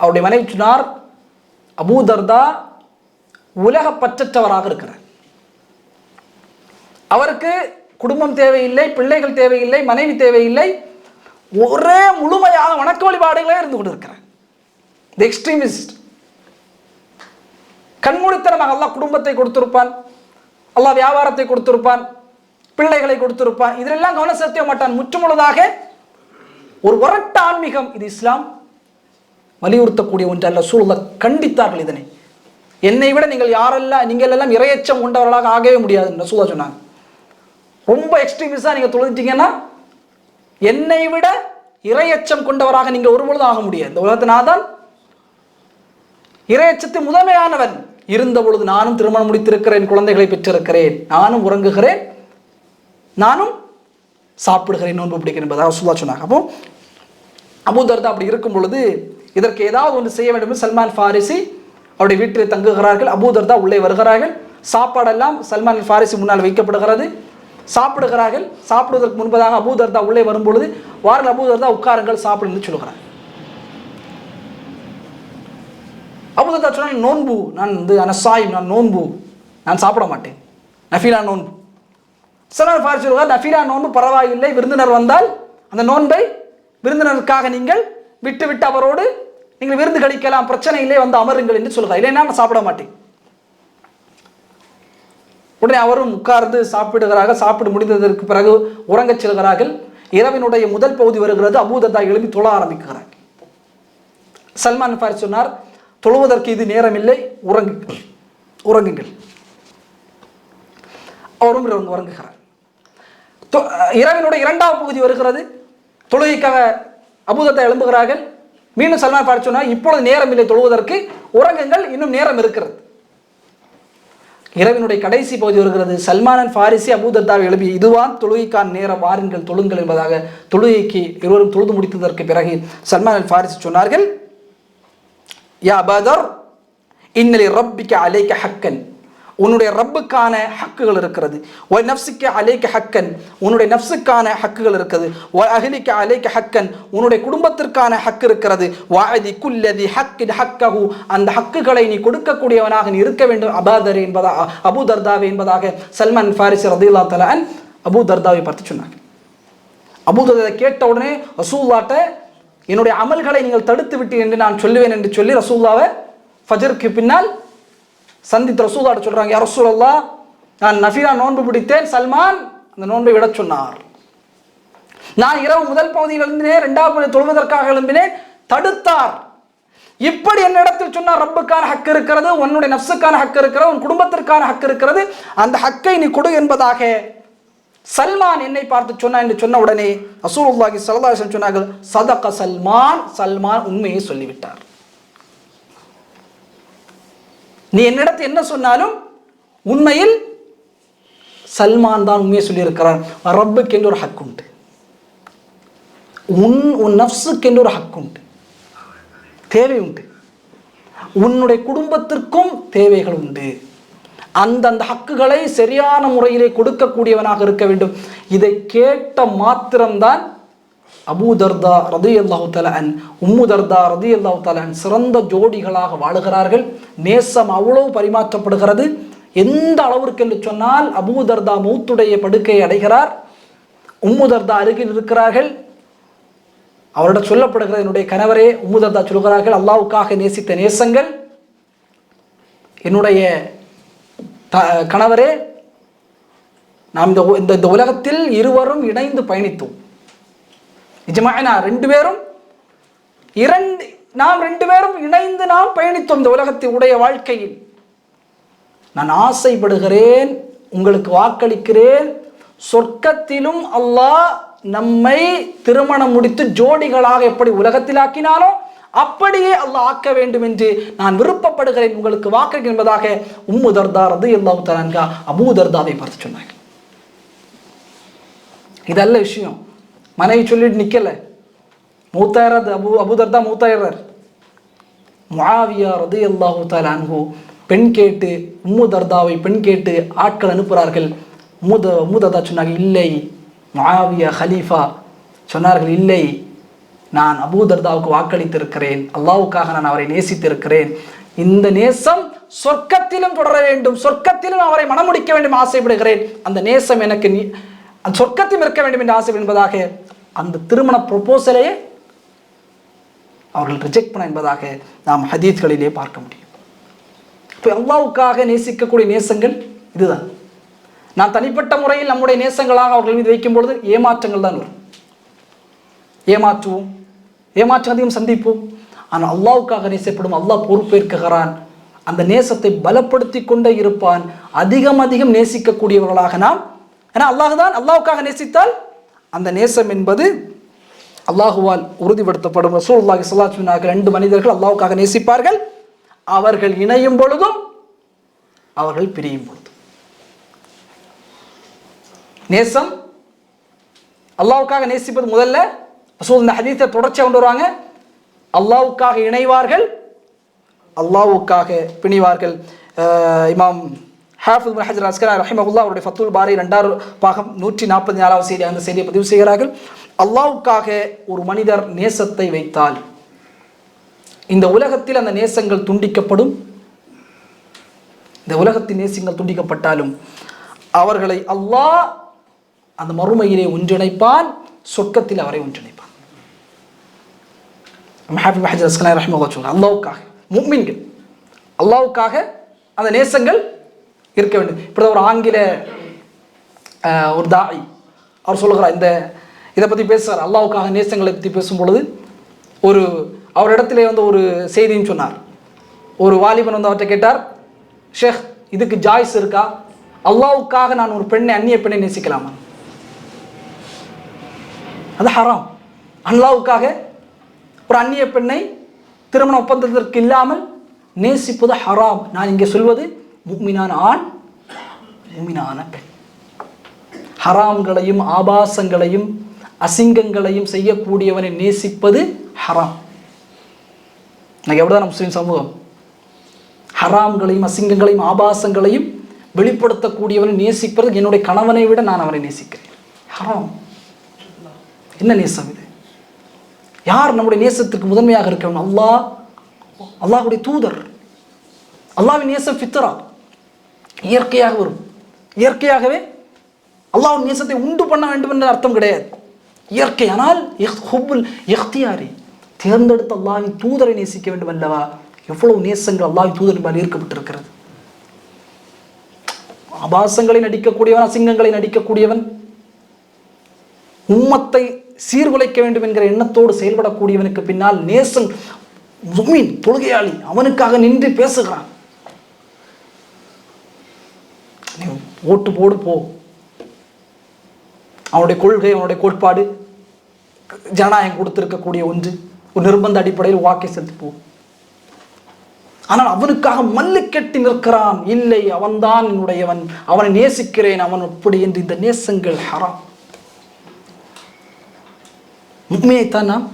அவருடைய மனைவி சொன்னார், அபூ தர்தா உலக பற்றற்றவராக இருக்கிறார். அவருக்கு குடும்பம் தேவையில்லை, பிள்ளைகள் தேவையில்லை, மனைவி தேவையில்லை, ஒரே முழுமையாக வணக்க வழிபாடுகளே இருந்து கொண்டு இருக்கிறார். தி எக்ஸ்ட்ரீமிஸ்ட். கண்மூடித்தனமாக அல்லாஹ் குடும்பத்தை கொடுத்திருப்பான், அல்லாஹ் வியாபாரத்தை கொடுத்திருப்பான், பிள்ளைகளை கொடுத்திருப்பான், இதெல்லாம் கவனம் செலுத்த மாட்டான். முற்றுமுழுதாக ஒரு வரட்ட ஆன்மீகம். இது இஸ்லாம் வலியுறுத்தக்கூடிய ஒன்று அல்ல. ரசூலுல்லாஹ் கண்டித்தார்கள் இதனை. என்னை விட நீங்கள் எல்லாம் இரையச்சம் கொண்டவர்களாக ஆகவே முடியாதுன்னு ரசூலுல்லாஹ் சொன்னாங்க. ரொம்ப எக்ஸ்ட்ரீமிஸ்டாக நீங்கள் தொழுதுட்டீங்கன்னா என்னை விட இரையச்சம் கொண்டவராக நீங்கள் ஒருபொழுதும் ஆக முடியாது. இந்த உலகத்தினால் தான் இரையச்சத்தை முதன்மையானவன் இருந்த பொழுது நானும் திருமணம் முடித்திருக்கிறேன், குழந்தைகளை பெற்றிருக்கிறேன், நானும் உறங்குகிறேன், நானும் சாப்பிடுகிறேன், நோன்பு பிடிக்கிறேன் என்பதாக ரசூலுல்லாஹ் சொன்னாங்க. அப்போ அபூ தர்தா அப்படி இருக்கும் பொழுது இதற்கு ஏதாவது ஒன்று செய்ய வேண்டும். சல்மான் ஃபாரிசி அவருடைய வீட்டில் தங்குகிறார்கள். அபூ தர்தா உள்ளே வருகிறார்கள். சாப்பாடெல்லாம் சல்மான் ஃபாரிசி முன்னால் வைக்கப்படுகிறது. சாப்பிடுகிறார்கள். சாப்பிடுவதற்கு முன்பதாக அபூ தர்தா உள்ளே வரும்பொழுது, வாருங்கள் அபூ தர்தா உட்காருங்கள், சாப்பிடுன்னு சொல்லுகிறார். அபூ தர்தா சொன்னால், நோன்பு, நான் அனசாயிம், நான் நோன்பு, நான் சாப்பிட மாட்டேன், நஃபீலா நோன்பு. சல்மான் ஃபாரிசி சொல்லுவார், நஃபீலா நோன்பு பரவாயில்லை, விருந்தினர் வந்தால் அந்த நோன்பை விருந்தினருக்காக நீங்கள் விட்டு அவரோடு நீங்கள் விருந்து கழிக்கலாம், பிரச்சனை இல்லை, வந்து அமருங்கள் என்று சொல்கிறார். இல்லைன்னா நான் சாப்பிட மாட்டேன். உடனே அவரும் உட்கார்ந்து சாப்பிடுகிறார்கள். சாப்பிட்டு முடிந்ததற்கு பிறகு உறங்கச் செல்கிறார்கள். இரவினுடைய முதல் பகுதி வருகிறது. அபூ தர்தா எழுப்பி தொழ ஆரம்பிக்கிறார். சல்மான் ஃபாரிஸ் சொன்னார், தொழுவதற்கு இது நேரம் இல்லை, உறங்குங்கள். அவரும் உறங்குகிறார். இரவினுடைய இரண்டாவது பகுதி வருகிறது. தொழுகைக்காக அபூ தர்தா எழும்புகிறார்கள். மீண்டும் சல்மான் ஃபாரிஸ் சொன்னார், இப்பொழுது நேரம் இல்லை தொழுவதற்கு, உறங்குங்கள், இன்னும் நேரம் இருக்கிறது. இரவினுடைய கடைசி பகுதி வருகிறது. சல்மான் ஃபாரிசி அபூ தர்தாவை எழுப்பி, இதுவான் தொழுகைக்கான நேரம், வாருங்கள் தொழுங்கள் என்பதாக தொழுகைக்கு இருவரும் தொழுது முடித்ததற்கு பிறகு சல்மான் ஃபாரிசி சொன்னார்கள், யா பதர் இன்னலி ரப்பிக அலைக ஹக்கன், உன்னுடைய ரப்புக்கான ஹக்குகள் இருக்கிறது. வ நஃப்ஸிக அலைக ஹக்கன், உன்னுடைய நஃப்ஸுக்கான ஹக்குகள் இருக்கிறது. வ அஹ்லிக அலைக ஹக்கன், உன்னுடைய குடும்பத்திற்கான ஹக்கு இருக்கிறது. வஅதி குல்லதி ஹக்கின் ஹக்கஹு, அந்த ஹக்குகளை நீ கொடுக்கக்கூடியவனாக நீ இருக்க வேண்டும் அபூதர் என்பதாக, அபூ தர்தாவே என்பதாக சல்மான் ஃபாரிசி ரலியல்லாஹு தஆலா அன் அபூ தர்தாவை பார்த்து சொன்னாங்க. அபூ தர்தா கேட்ட உடனே ரசூலுல்லாஹ்ட்ட, என்னுடைய அமல்களை நீங்கள் தடுத்து விட்டு என்று நான் சொல்லுவேன் என்று சொல்லி ரசூலுல்லாஹ்வை ஃபஜ்ருக்கு பின்னால் சந்தித்து ரசூலுல்லாஹ்ட்ட சொல்றாங்க, யா ரசூலல்லாஹ், நான் நஃபிலா நோன்பு பிடித்தேன், சல்மான் அந்த நோன்பை விட சொன்னார். நான் இரவு முதல் பகுதியில் எழும்பினேன், இரண்டாவது பகுதியில் தொழுவதற்காக எழும்பினேன், தடுத்தார். இப்படி என்னிடத்தில் சொன்னார், ரப்புக்கான ஹக்கு இருக்கிறது, உன்னுடைய நஃப்ஸுக்கான ஹக்கு இருக்கிறது, உன் குடும்பத்திற்கான ஹக்கு இருக்கிறது, அந்த ஹக்கை நீ கொடு என்பதாக சல்மான் என்னை பார்த்து சொன்னான் என்று சொன்ன உடனே ரசூலுல்லாஹி ஸல்லல்லாஹு அலைஹி வஸல்லம் சொன்னார்கள், சதக சல்மான், சல்மான் உண்மையை சொல்லிவிட்டார். நீ என்னிடத்து என்ன சொன்னாலும் உண்மையில் சல்மான் தான் உண்மையை சொல்லியிருக்கிறார். ரப்புக்கு என்று ஒரு ஹக் உண்டு, உன் நஃப்ஸுக்கு என்று ஒரு ஹக் உண்டு, தேவை உண்டு, உன்னுடைய குடும்பத்திற்கும் தேவைகள் உண்டு. அந்தந்த ஹக்குகளை சரியான முறையிலே கொடுக்கக்கூடியவனாக இருக்க வேண்டும். இதை கேட்ட மாத்திரம்தான் அபூ தர்தா ரலியல்லாஹு தஆலா அன், உம்மு தர்தா ரலியல்லாஹு தஆலா அன் சிறந்த ஜோடிகளாக வாழுகிறார்கள். நேசம் அவ்வளவு பரிமாற்றப்படுகிறது. எந்த அளவிற்கு என்று சொன்னால், அபூ தர்தா மௌத்துடைய படுக்கையை அடைகிறார், உம்மு தர்தா அருகில் இருக்கிறார்கள். அவரிடம் சொல்லப்படுகிறது, என்னுடைய கணவரே, உம்மு தர்தா சொல்கிறார்கள், அல்லாஹ்வுக்காக நேசித்த நேசங்கள், என்னுடைய கணவரே, நாம் இந்த உலகத்தில் இருவரும் இணைந்து பயணித்தோம். நிஜமானா நாம் ரெண்டு பேரும் இணைந்து நாம் பயணித்தோம் இந்த உலகத்தினுடைய வாழ்க்கையில். நான் ஆசைப்படுகிறேன், உங்களுக்கு வாக்களிக்கிறேன், சொர்க்கத்திலும் அல்லாஹ் நம்மை திருமணம் முடித்து ஜோடிகளாக எப்படி உலகத்தில் ஆக்கினாலோ அப்படியே அல்லாஹ் ஆக்க வேண்டும் என்று நான் விருப்பப்படுகிறேன், உங்களுக்கு வாக்களிக்க என்பதாக உம்மு தர்தா ரலியல்லாஹு தஆலா அன்ஹா அபூ தர்தாவை பார்த்து சொன்னாங்க. இதல்ல விஷயம். மனைவி சொல்லிட்டு நிக்கல, மூத்தாயிரது அபூ தர்தா மூத்தாயிரர். முஆவியா ரலியல்லாஹு தஆலா அன்ஹு பெண் கேட்டு, உம்மு தர்தாவை பெண் கேட்டு ஆட்கள் அனுப்புகிறார்கள். உம்மு தர்தா சொன்னாங்க, இல்லை முஆவியா ஹலீஃபா சொன்னார்கள், இல்லை, நான் அபூ தர்தாவுக்கு வாக்களித்திருக்கிறேன், அல்லாஹ்வுக்காக நான் அவரை நேசித்திருக்கிறேன், இந்த நேசம் சொர்க்கத்திலும் தொடர வேண்டும், சொர்க்கத்திலும் அவரை மணமுடிக்க வேண்டும் ஆசைப்படுகிறேன், அந்த நேசம் எனக்கு சொர்க்கத்திலும் இருக்க வேண்டும் என்று ஆசை என்பதாக அந்த திருமண ப்ரொபோசலையே அவர்கள் ரிஜெக்ட் பண்ண என்பதாக நாம் ஹதீஸ்களிலே பார்க்க முடியும். இப்போ அல்லாஹ்வுக்காக நேசிக்கக்கூடிய நேசங்கள் இதுதான். நான் தனிப்பட்ட முறையில் நம்முடைய நேசங்களாக அவர்கள் மீது வைக்கும் பொழுது ஏமாற்றங்கள் தான் வரும். ஏமாற்றம் அதிகம் சந்திப்போம். ஆனால் அல்லாஹ்வுக்காக நேசப்படும் அல்லாஹ் பொறுப்பேற்கிறான். அந்த நேசத்தை பலப்படுத்தி கொண்டே இருப்பான். அதிகம் நேசிக்கக்கூடியவர்களாக நாம், ஏன்னா அல்லாஹ்வுக்காக நேசித்தால் அந்த நேசம் என்பது அல்லாஹுவால் உறுதிப்படுத்தப்படும். ரசூலுல்லாஹி ஸல்லல்லாஹு அலைஹி வஸல்லம் ரெண்டு மனிதர்கள் அல்லாஹ்வுக்காக நேசிப்பார்கள், அவர்கள் இணையும் பொழுதும் அவர்கள் பிரியும் பொழுதும். நேசம் அல்லாஹ்வுக்காக நேசிப்பது முதல்ல ரசூல் இந்த ஹதீஸை தொடர்ச்சியாக கொண்டு வருவாங்க. அல்லாஹ்வுக்காக இணைவார்கள், அல்லாஹ்வுக்காக பிணிவார்கள். இமாம் ஹாஃபிஸ் இப்னு ஹஜர் அஸ்கலானி ரஹிமஹுல்லாஹ் அவருடைய ஃபத்துல் பாரி 2வது பாகம் 144வது செய்தி அந்த செய்தியை பதிவு செய்கிறார்கள். அல்லாஹ்வுக்காக ஒரு மனிதர் நேசத்தை வைத்தால் இந்த உலகத்தில் அந்த நேசங்கள் துண்டிக்கப்படும். இந்த உலகத்தின் நேசங்கள் துண்டிக்கப்பட்டாலும் அவர்களை அல்லாஹ் அந்த மறுமையிலே ஒன்றிணைப்பான், சொர்க்கத்தில் அவரை ஒன்றிணைப்பான். ஹாஃபிஸ் ஹஜர் அஸ்கலானி ரஹிமஹுல்லாஹ் சொல்றாங்க, அல்லாஹ்வுக்காக முஃமின்கள், அல்லாஹ்வுக்காக அந்த நேசங்கள் இருக்க வேண்டும். இப்படி ஒரு ஆங்கில ஒரு தாய் அவர் சொல்லுகிறார், இதை பற்றி பேசுகிறார். அல்லாஹ்வுக்காக நேசங்களை பற்றி பேசும் பொழுது அவரிடத்திலே ஒரு செய்தின்னு சொன்னார். ஒரு வாலிபன் அவர்கிட்ட கேட்டார், ஷேக், இதுக்கு ஜாய்ஸ் இருக்கா? அல்லாஹ்வுக்காக நான் ஒரு அந்நிய பெண்ணை நேசிக்கலாமா? அது ஹராம். அல்லாஹ்வுக்காக ஒரு அந்நிய பெண்ணை திருமண ஒப்பந்தத்திற்கு இல்லாமல் நேசிப்பது ஹராம். நான் இங்கே சொல்வது முஃமினான ஆண், முஃமினான பெண். ஹராம்களையும் ஆபாசங்களையும் அசிங்கங்களையும் செய்யக்கூடியவனை நேசிப்பது ஹராம். எவ்வளவுதான் முஸ்லிம் சமூகம் ஹராம்களையும் அசிங்கங்களையும் ஆபாசங்களையும் வெளிப்படுத்தக்கூடியவனை நேசிப்பது, என்னுடைய கணவனை விட நான் அவனை நேசிக்கிறேன். ஹராம். என்ன நேசம் இது? யார் நம்முடைய நேசத்திற்கு முதன்மையாக இருக்கணும்? அல்லாஹ்வுடைய தூதர். அல்லாஹ்வின் நேசம் ஃபித்ரா, இயற்கையாக வரும். இயற்கையாகவே அல்லாஹ்வின் நேசத்தை உண்டு பண்ண வேண்டும் என்ற அர்த்தம் கிடையாது. இயற்கை. ஆனால் இஹ்தியாரி, தேர்ந்தெடுத்த அல்லாஹ்வின் தூதரை நேசிக்க வேண்டும் அல்லவா? எவ்வளவு நேசங்கள் அல்லாஹ்வின் தூதரின் மேல் ஈர்க்கப்பட்டிருக்கிறது. ஆபாசங்களை நடிக்கக்கூடியவன், அசிங்கங்களை நடிக்கக்கூடியவன், உம்மத்தை சீர்குலைக்க வேண்டும் என்கிற எண்ணத்தோடு செயல்படக்கூடியவனுக்கு பின்னால் நேசன், முஃமின், தொழுகையாளி, அவனுக்காக நின்று பேசுகிறான். ஓட்டு போடு போ, அவனுடைய கொள்கை, அவனுடைய கோட்பாடு ஜனநாயகம் கொடுத்திருக்கக்கூடிய ஒன்று, ஒரு நிர்பந்த அடிப்படையில் வாக்கை செலுத்தி போ. ஆனால் அவனுக்காக மல்லு கட்டி நிற்கிறான். இல்லை, அவன்தான் என்னுடையவன், அவனை நேசிக்கிறேன், அவன் எப்படி என்று இந்த நேசங்கள் ஹராம். முஃமினைத்தான் நாம்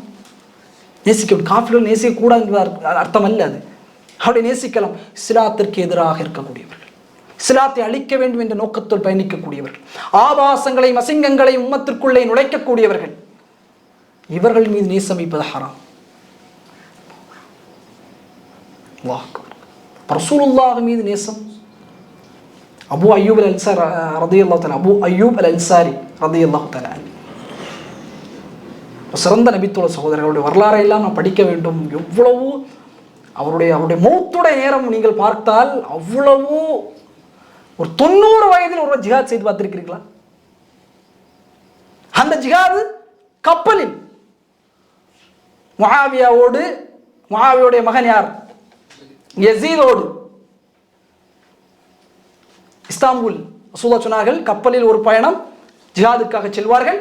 நேசிக்க, காஃபிர்கள் நேசிக்கக்கூடாது என்ற அர்த்தம் அல்ல அது. அவனை நேசிக்கலாம். இஸ்லாத்திற்கு எதிராக இருக்கக்கூடியவர்கள், இஸ்லாத்தை அழிக்க வேண்டும் என்ற நோக்கத்தோடு பயணிக்கக்கூடியவர்கள், ஆபாசங்களையும் அசிங்கங்களையும் உம்மத்திற்குள்ளே நுழைக்கக்கூடியவர்கள், இவர்கள் மீது நேசம் வைப்பது ஹராம். ரசூலுல்லாஹ் மீது நேசம். அபூ அய்யூப் அல்-அன்சாரி ரலியல்லாஹு தஆலா, அபூ அய்யூப் அல்-அன்சாரி ரலியல்லாஹு தஆலா சிறந்த நபித்துவ சகோதரர்களுடைய வரலாறை எல்லாம் நாம் படிக்க வேண்டும். எவ்வளவு அவருடைய மௌத்துடைய நேரம் நீங்கள் பார்த்தால், அவ்வளவு ஒரு 90 வயதில் ஒரு ஜிஹாத் செய்து பார்த்திருக்கிறீர்களா? அந்த ஜிஹாத் கப்பலில் முஆவியாவோடு, முஆவியாவுடைய மகன் யார், யஸீதோடு இஸ்தாம்புல் ரசூலுல்லாஹ் சொன்னார்கள், கப்பலில் ஒரு பயணம், ஜிஹாதுக்காக செல்வார்கள்.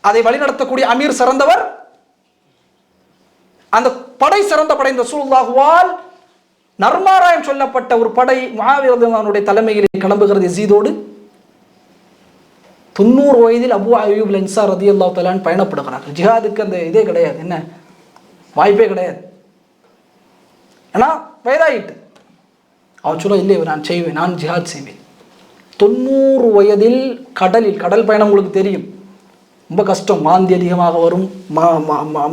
அதை வழிநடத்தக்கூடிய அமீர் சிறந்தவர், அந்த படை சிறந்த படை. ரசூலுல்லாஹ்வால் நர்மாராயம் சொல்லப்பட்ட ஒரு படை முஆவியா ரலியல்லாஹு அன்ஹுடைய தலைமையில் கிளம்புகிறது யஸீதோடு. 90 வயதில் அபூ அய்யூப் அல்-அன்சாரி ரலியல்லாஹு தஆலா பயணப்படுகிறார்கள். ஜிஹாதுக்கு அந்த இதே கிடையாது, என்ன வாய்ப்பே கிடையாது. ஏன்னா வயதாயிட்டு. அவர் சொல்ல, இல்லை நான் செய்வேன், நான் ஜிஹாத் செய்வேன். 90 வயதில் கடல் பயணம் உங்களுக்கு தெரியும், ரொம்ப கஷ்டம், வாந்தி அதிகமாக வரும்,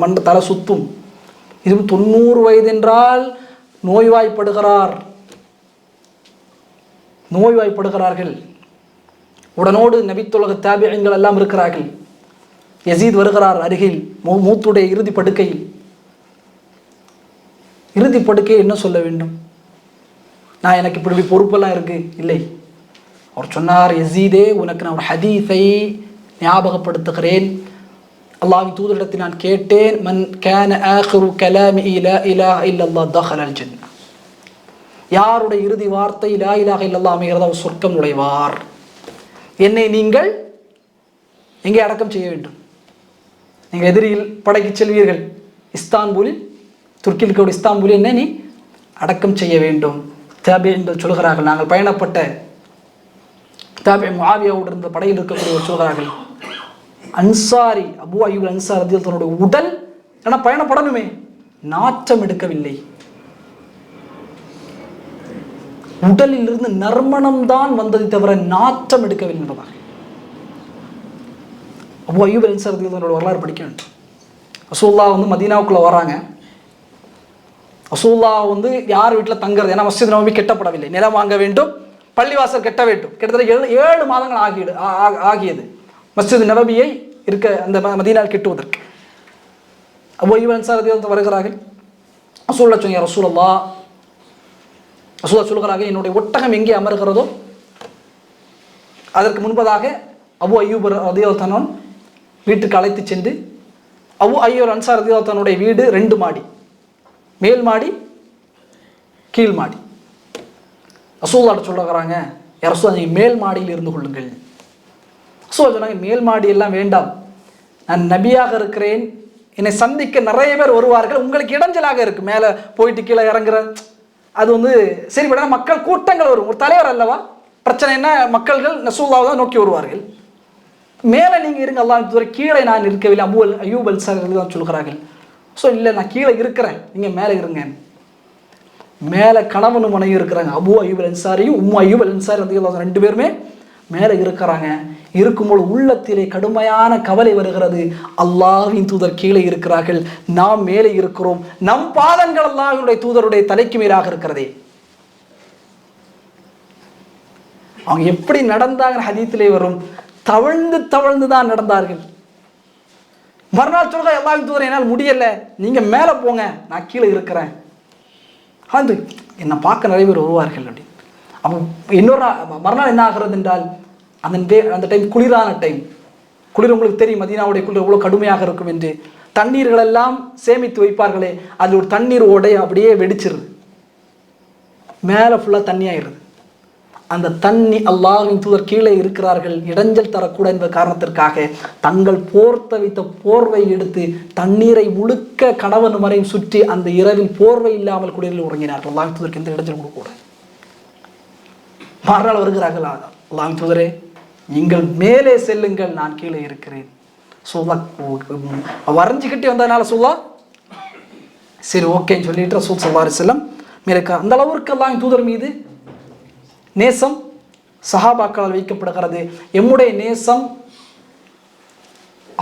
மண்ட தலை சுத்தும். இது 90 வயது என்றால் நோய்வாய்ப்படுகிறார்கள். உடனோடு நபித்துலக தாபிஈன்கள் எல்லாம் இருக்கிறார்கள். யஸீத் வருகிறார் அருகில், மூத்துடைய இறுதி படுக்கையில். என்ன சொல்ல வேண்டும்? எனக்கு இப்படி பொறுப்பெல்லாம் இருக்கு, இல்லை. அவர் சொன்னார், யஸீதே, உனக்கு நான் ஒரு ஹதீஸை ஞாபகப்படுத்துகிறேன். அல்லாஹ்வின் தூதரிடத்தை நான் கேட்டேன், மன் கான ஆகிரு கலாமி லா இலாஹ இல்லல்லாஹ் தஹலல் ஜன்னah. யாருடைய இறுதி வார்த்தை லா இலாஹ இல்லல்லாஹ் அமைகிறதோ அவர் சொர்க்கம் நுழைவார். என்னை நீங்கள் எங்கே அடக்கம் செய்ய வேண்டும்? நீங்கள் எதிரியில் படைக்கு செல்வீர்கள், இஸ்தான்புலில், துருக்கியில் இருக்கக்கூடிய இஸ்தான்புலில் என்ன நீ அடக்கம் செய்ய வேண்டும். தாபிஈன்கள் சொல்கிறார்கள், நாங்கள் பயணப்பட்ட தாபிஈன் முஆவியாவோடு இருந்த படையில் இருக்கக்கூடியவர் சொல்கிறார்கள், அன்சாரி அபூ அய்யூப் அன்சாரி ரலியல்லாஹு தன்னுடைய உடல், ஏன்னா பயணப்படணுமே, நாற்றம் எடுக்கவில்லை. உடலில் இருந்து நறுமணம் தான் வந்ததை தவிர நாற்றம் எடுக்கவில்லை என்பதாக அபூ அய்யூப் அன்சாரி ரலியல்லாஹு தன்னுடைய வரலாறு படிக்க வேண்டும். ரசூலுல்லாஹ் மதீனாவுக்குள்ள வராங்க. ரசூலுல்லாஹ் யார் வீட்டில் தங்குறது? ஏன்னா மஸ்ஜித் நபவி கட்டப்படவில்லை, நிலம் வாங்க வேண்டும், பள்ளிவாசல் கட்ட வேண்டும். கிட்டத்தட்ட 7 மாதங்கள் ஆகியது மஸ்ஜித் நபவியை இருக்க அந்த மதீனாவில் கட்டுவதற்கு. அபூ அய்யூப் அன்சாரி ரலியல்லாஹு வருகிறார்கள். ரசூலுல்லாஹ் சொன்னாங்க, ரசூலுல்லாஹ் ரசூலுல்லாஹ் சொல்கிறாங்க, என்னுடைய ஒட்டகம் எங்கே அமர்கிறதோ அதற்கு முன்பதாக அபு அய்யூப் ரலியல்லாஹு அன்ஹு வீட்டுக்கு அழைத்து சென்று, அபு அய்யூப் அன்சாரி ரலியல்லாஹு அன்ஹுடைய வீடு 2 மாடி, மேல் மாடி கீழ் மாடி. ரசூலுல்லாஹ் சொல்லுகிறாங்க, யா ரசூலுல்லாஹ் நீங்கள் மேல் மாடியில் இருந்து கொள்ளுங்கள். ரசூலுல்லாஹ் சொன்னாங்க, மேல் மாடி எல்லாம் வேண்டாம், நான் நபியாக இருக்கிறேன், என்னை சந்திக்க நிறைய பேர் வருவார்கள், உங்களுக்கு இடைஞ்சலாக இருக்கு மேலே போயிட்டு கீழே இறங்குற, அது சரிபட மக்கள் கூட்டங்கள் வரும், ஒரு தலைவர் அல்லவா, பிரச்சனை என்ன, மக்கள்கள் ரசூலுல்லாஹ் தான் நோக்கி வருவார்கள், மேலே நீங்கள் இருங்க அல்லாஹ், கீழே நான் இருக்கவில்லை. அபு அய்யூப் அன்சாரி தான் சொல்கிறார்கள், ஸோ இல்லை நான் கீழே இருக்கிறேன், நீங்கள் மேலே இருங்க. மேலே கணவனும் மனைவி இருக்கிறாங்க, அபு அய்யூப் அன்சாரியும் உம்மு அய்யூப் அன்சாரி ரலியல்லாஹு 2 பேருமே மேலே இருக்கிறாங்க. இருக்கும்போது உள்ளத்திலே கடுமையான கவலை வருகிறது, அல்லாஹ்வின் தூதர் கீழே இருக்கிறார்கள், நாம் மேலே இருக்கிறோம், நம் பாதங்கள் அல்லாஹ்வுடைய தூதருடைய தலைக்கு மேலாக இருக்கிறதே. அவங்க எப்படி நடந்தாங்க ஹதீத்திலே வரும், தவழ்ந்து தவழ்ந்து தான் நடந்தார்கள். மறுநாள் சொல்ற, அல்லாஹ்வின் தூதர் என்னால் முடியல, நீங்க மேலே போங்க, நான் கீழே இருக்கிறேன். அது என்னை பார்க்க நிறைய பேர் வருவார்கள் அப்படி. அப்போ இன்னொரு மறுநாள் என்ன ஆகிறது என்றால், அந்த டைம் குளிரான டைம், குளிர் உங்களுக்கு தெரியும், மதீனாவுடைய குளிர் எவ்வளோ கடுமையாக இருக்கும் என்று. தண்ணீர்கள் எல்லாம் சேமித்து வைப்பார்களே, அது ஒரு தண்ணீர் ஓடை அப்படியே வெடிச்சிருது, மேலே ஃபுல்லாக தண்ணி ஆயிடுது. அந்த தண்ணி, அல்லாஹ்வின் தூதர் கீழே இருக்கிறார்கள், இடைஞ்சல் தரக்கூட என்ற காரணத்திற்காக தங்கள் போர்த்த வைத்த போர்வை எடுத்து தண்ணீரை முழுக்க கணவன் வரையும் சுற்றி அந்த இரவில் போர்வை இல்லாமல் குளிரில் உறங்கினார்கள். அல்லாஹ்வின் தூதருக்கு எந்த இடைஞ்சல் கொடுக்கூட. மறுநாள் வருகிறார்கள், அல்லாஹ்வின் தூதரே நீங்கள் மேலே செல்லுங்கள், நான் கீழே இருக்கிறேன். வரைஞ்சிக்கிட்டே வந்ததுனால சொல்லா சரி ஓகேன்னு சொல்லிட்டு ரசூல் ஸல்லல்லாஹு அலைஹி வஸல்லம் மேலே. அந்த அளவிற்கு அல்லாஹ்வின் தூதர் மீது நேசம் சஹாபாக்களால் வைக்கப்படுகிறது. எம்முடைய நேசம்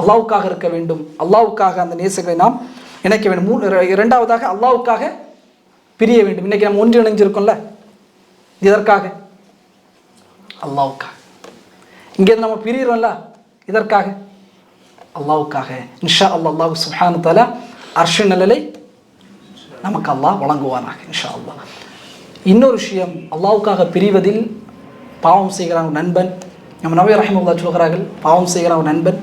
அல்லாஹ்வுக்காக இருக்க வேண்டும், அல்லாஹ்வுக்காக அந்த நேசங்களை நாம் இணைக்க வேண்டும். இரண்டாவதாக அல்லாஹ்வுக்காக பிரிய வேண்டும். இன்னைக்கு நம்ம ஒன்றிணைஞ்சிருக்கோம்ல, இதற்காக அல்லாஹ்வுக்காக. இங்கேருந்து நம்ம பிரிகிறோம்ல, இதற்காக அல்லாஹ்வுக்காக. இன்ஷா அல்லாஹ் அல்லாஹ் சுப்ஹானஹு தஆலா அர்ஷ் நிழலை நமக்கு அல்லாஹ் வழங்குவானாக இன்ஷா அல்லாஹ். இன்னொரு விஷயம், அல்லாஹ்வுக்காக பிரிவதில் பாவம் செய்கிறான் ஒரு நண்பன். நம்ம நபி ரஹிமத்துல்லாஹி சொல்கிறார்கள், பாவம் செய்கிறான் ஒரு நண்பன்,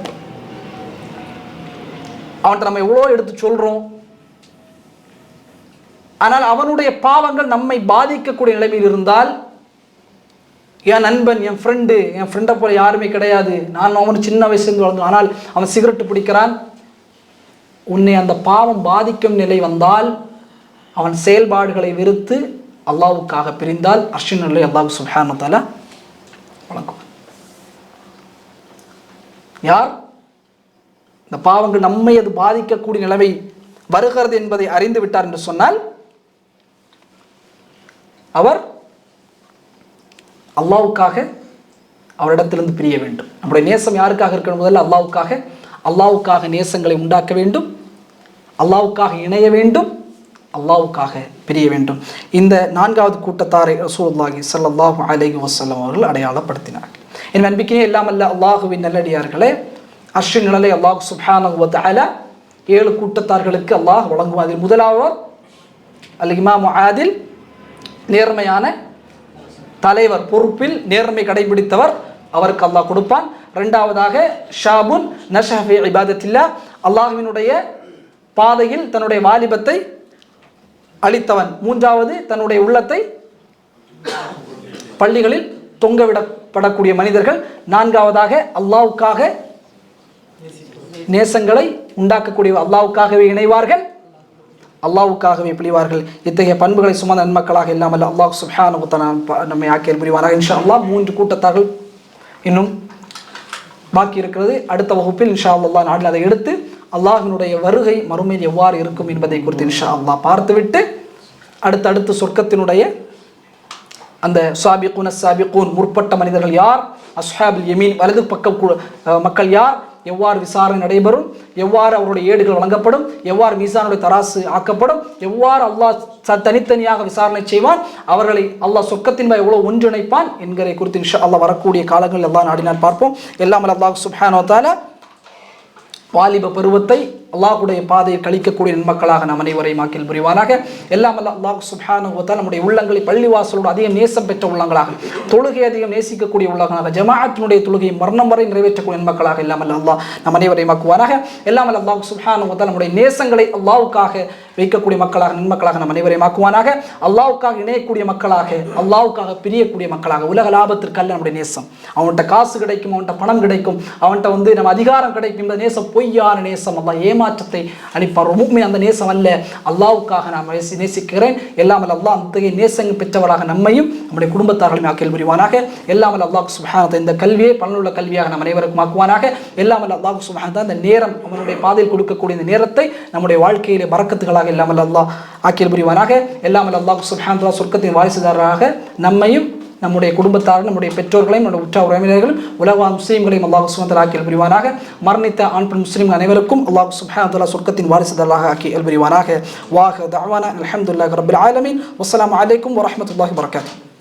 அவன்கிட்ட நம்ம எவ்வளோ எடுத்து சொல்கிறோம், ஆனால் அவனுடைய பாவங்கள் நம்மை பாதிக்கக்கூடிய நிலைமையில் இருந்தால், என் நண்பன் என் ஃப்ரெண்டை போல யாருமே கிடையாது, நான் அவன் சின்ன வயசுலேருந்து வளர்ந்து, ஆனால் அவன் சிகரெட்டு பிடிக்கிறான், உன்னை அந்த பாவம் பாதிக்கும் நிலை வந்தால் அவன் செயல்பாடுகளை வெறுத்து அல்லாஹ்வுக்காக பிரிந்தால் அர்ஷின் நிலை அல்லாஹ் சுப்ஹானஹு தஆலா வழங்குவான். யார் இந்த பாவங்கள் நம்மை அது பாதிக்கக்கூடிய நிலைமை வருகிறது என்பதை அறிந்து விட்டார் என்று சொன்னால் அவர் அல்லாஹ்வுக்காக அவரிடத்திலிருந்து பிரிய வேண்டும். நம்முடைய நேசம் யாருக்காக இருக்கணும்? முதல்ல அல்லாஹ்வுக்காக நேசங்களை உண்டாக்க வேண்டும், அல்லாஹ்வுக்காக இணைய வேண்டும், அல்லாஹ்வுக்காக பிரிய வேண்டும். இந்த 4வது கூட்டத்தாரை ரசூலுல்லாஹி ஸல்லல்லாஹு அலைஹி வஸல்லம் அவர்கள் அடையாளப்படுத்தினார்கள். என் அன்பிற்கினிய எல்லாம் அல்ல அல்லாஹுவின் நல்லடியார்களே, அர்ஷின் நிழலை அல்லாஹ் சுப்ஹானஹு வ தஆலா 7 கூட்டத்தார்களுக்கு அல்லாஹ் வழங்குவார். அதில் முதலாவது அல் இமாம் ஆதில், நேர்மையான தலைவர், பொறுப்பில் நேர்மை கடைபிடித்தவர், அவருக்கு அல்லாஹ் கொடுப்பான். இரண்டாவதாக ஷாபுன் நஷஹ ஃபீ இபாதத்தில்லாஹ், அல்லாஹ்வினுடைய பாதையில் தன்னுடைய வாலிபத்தை அளித்தவன். மூன்றாவது தன்னுடைய உள்ளத்தை பள்ளிகளில் தொங்கவிடப்படக்கூடிய மனிதர்கள். நான்காவதாக அல்லாஹ்வுக்காக நேசங்களை உண்டாக்கக்கூடிய, அல்லாஹ்வுக்காகவே இணைவார்கள், அல்லாஹ்வுக்காகவே பிழிவார்கள். இத்தகைய பண்புகளை சுமந்த நன்மக்களாக இல்லாமல் அல்லாஹ் சுப்ஹானஹு வ தஆலா நம்மை ஆக்கியல் புரிவாராக இன்ஷா அல்லாஹ். 3 கூட்டத்தார்கள் இன்னும் பாக்கி இருக்கிறது. அடுத்த வகுப்பில் இன்ஷா அல்லாஹ் நாடில் அதை எடுத்து அல்லாஹ்வினுடைய வருகை மறுமையில் எவ்வாறு இருக்கும் என்பதை குறித்து இன்ஷா அல்லாஹ் பார்த்துவிட்டு அடுத்தடுத்து சொர்க்கத்தினுடைய அந்த சாபிகூன் அஸ்ஸாபிகூன் முற்பட்ட மனிதர்கள் யார், அஸ்ஹாபுல் யமீன் வலது பக்க மக்கள் யார், எவ்வாறு விசாரணை நடைபெறும், எவ்வாறு அவருடைய ஏடுகள் வழங்கப்படும், எவ்வாறு மீசானுடைய தராசு ஆக்கப்படும், எவ்வாறு அல்லாஹ் தனித்தனியாக விசாரணை செய்வான், அவர்களை அல்லாஹ் சொர்க்கத்தின் எவ்வளோ ஒன்றிணைப்பான் என்கிற குறித்து இன்ஷா அல்லாஹ் வரக்கூடிய காலங்கள் எல்லாம் நாடினால் பார்ப்போம். எல்லாம் அல்லாஹ் சுப்ஹானஹு வ தஆலா வாலிப பருவத்தை அல்லாஹ்வுடைய பாதையை கழிக்கக்கூடிய நன்மக்களாக நம் அனைவரையும் ஆக்கில் புரிவானாக. எல்லாம் அல்ல அல்லாஹ் சுப்ஹானஹு வ தஆலா நம்முடைய உள்ளங்களை பள்ளிவாசலோடு அதிகம் நேசம் பெற்ற உள்ளங்களாக, தொழுகை அதிகம் நேசிக்கக்கூடிய உள்ளங்களாக, ஜமாஅத்தினுடைய தொழுகையை மரணம் வரை நிறைவேற்றக்கூடிய நன்மக்களாக எல்லாம் அல்ல அல்லாஹ் நம் அனைவரையும் ஆக்குவானாக. எல்லாம் அல்ல அல்லாஹ் சுப்ஹானஹு வ தஆலா நம்முடைய நேசங்களை அல்லாஹ்வுக்காக வைக்கக்கூடிய மக்களாக நன்மக்களாக நம் அனைவரையும் ஆக்குவானாக. அல்லாஹ்வுக்காக இணையக்கூடிய மக்களாக, அல்லாஹ்வுக்காக பிரியக்கூடிய மக்களாக, உலக லாபத்திற்கு அல்ல நம்முடைய நேசம். அவன்கிட்ட காசு கிடைக்கும், அவன்கிட்ட பணம் கிடைக்கும், அவன்கிட்ட நம்ம அதிகாரம் கிடைக்கும், இந்த நேசம் பொய்யான நேசம். அல்லாஹ் ஏமாற்றத்தை அளிப்பார். முஃமின் அந்த நேசம் அல்ல, அல்லாஹ்வுக்காக நாம் நேசிக்கிறேன். எல்லாம் அல்ல அல்லாஹ் அத்தகைய நேசங்கள் பெற்றவராக நம்மையும் நம்முடைய குடும்பத்தார்களையும் ஆக்கில் புரிவானாக. எல்லாம் அல்ல அல்லாஹ் சுப்ஹானஹு இந்த கல்வியை பலனுள்ள கல்வியாக நம் அனைவருக்கும் ஆக்குவானாக. எல்லாம் அல்ல அல்லாஹ் சுப்ஹானஹு இந்த நேரம், அவனுடைய பாதையில் கொடுக்கக்கூடிய இந்த நேரத்தை நம்முடைய வாழ்க்கையிலே பரக்கத்துகளாக எல்லாம் அல்ல அல்லாஹ் ஆக்கில் புரிவானாக. எல்லாம் அல்ல அல்லாஹ் சுப்ஹானஹு சொர்க்கத்தின் வாரிசுதாரராக நம்மையும் நம்முடைய குடும்பத்தாரும் நம்முடைய பெற்றோர்களையும் நம்முடைய உற்ற உறவினர்களும் உலக முஸ்லீம்களையும் அல்லாஹ் சுப்ஹானஹு வ தஆலா ஆக்கி புரிவானாக. மரணித்த ஆண் பெண் முஸ்லிம் அனைவருக்கும் அல்லாஹ் சுப்ஹானஹு வ தஆலா சொர்க்கத்தின் வாரிசுதாரராக ஆக்கி புரிவானாக. வாஹ தஅவானா அல்ஹம்துலில்லாஹி ரப்பில் ஆலமீன். வஸ்ஸலாமு அலைக்கும் வரஹ்மத்துல்லாஹி வபரகாத்துஹு.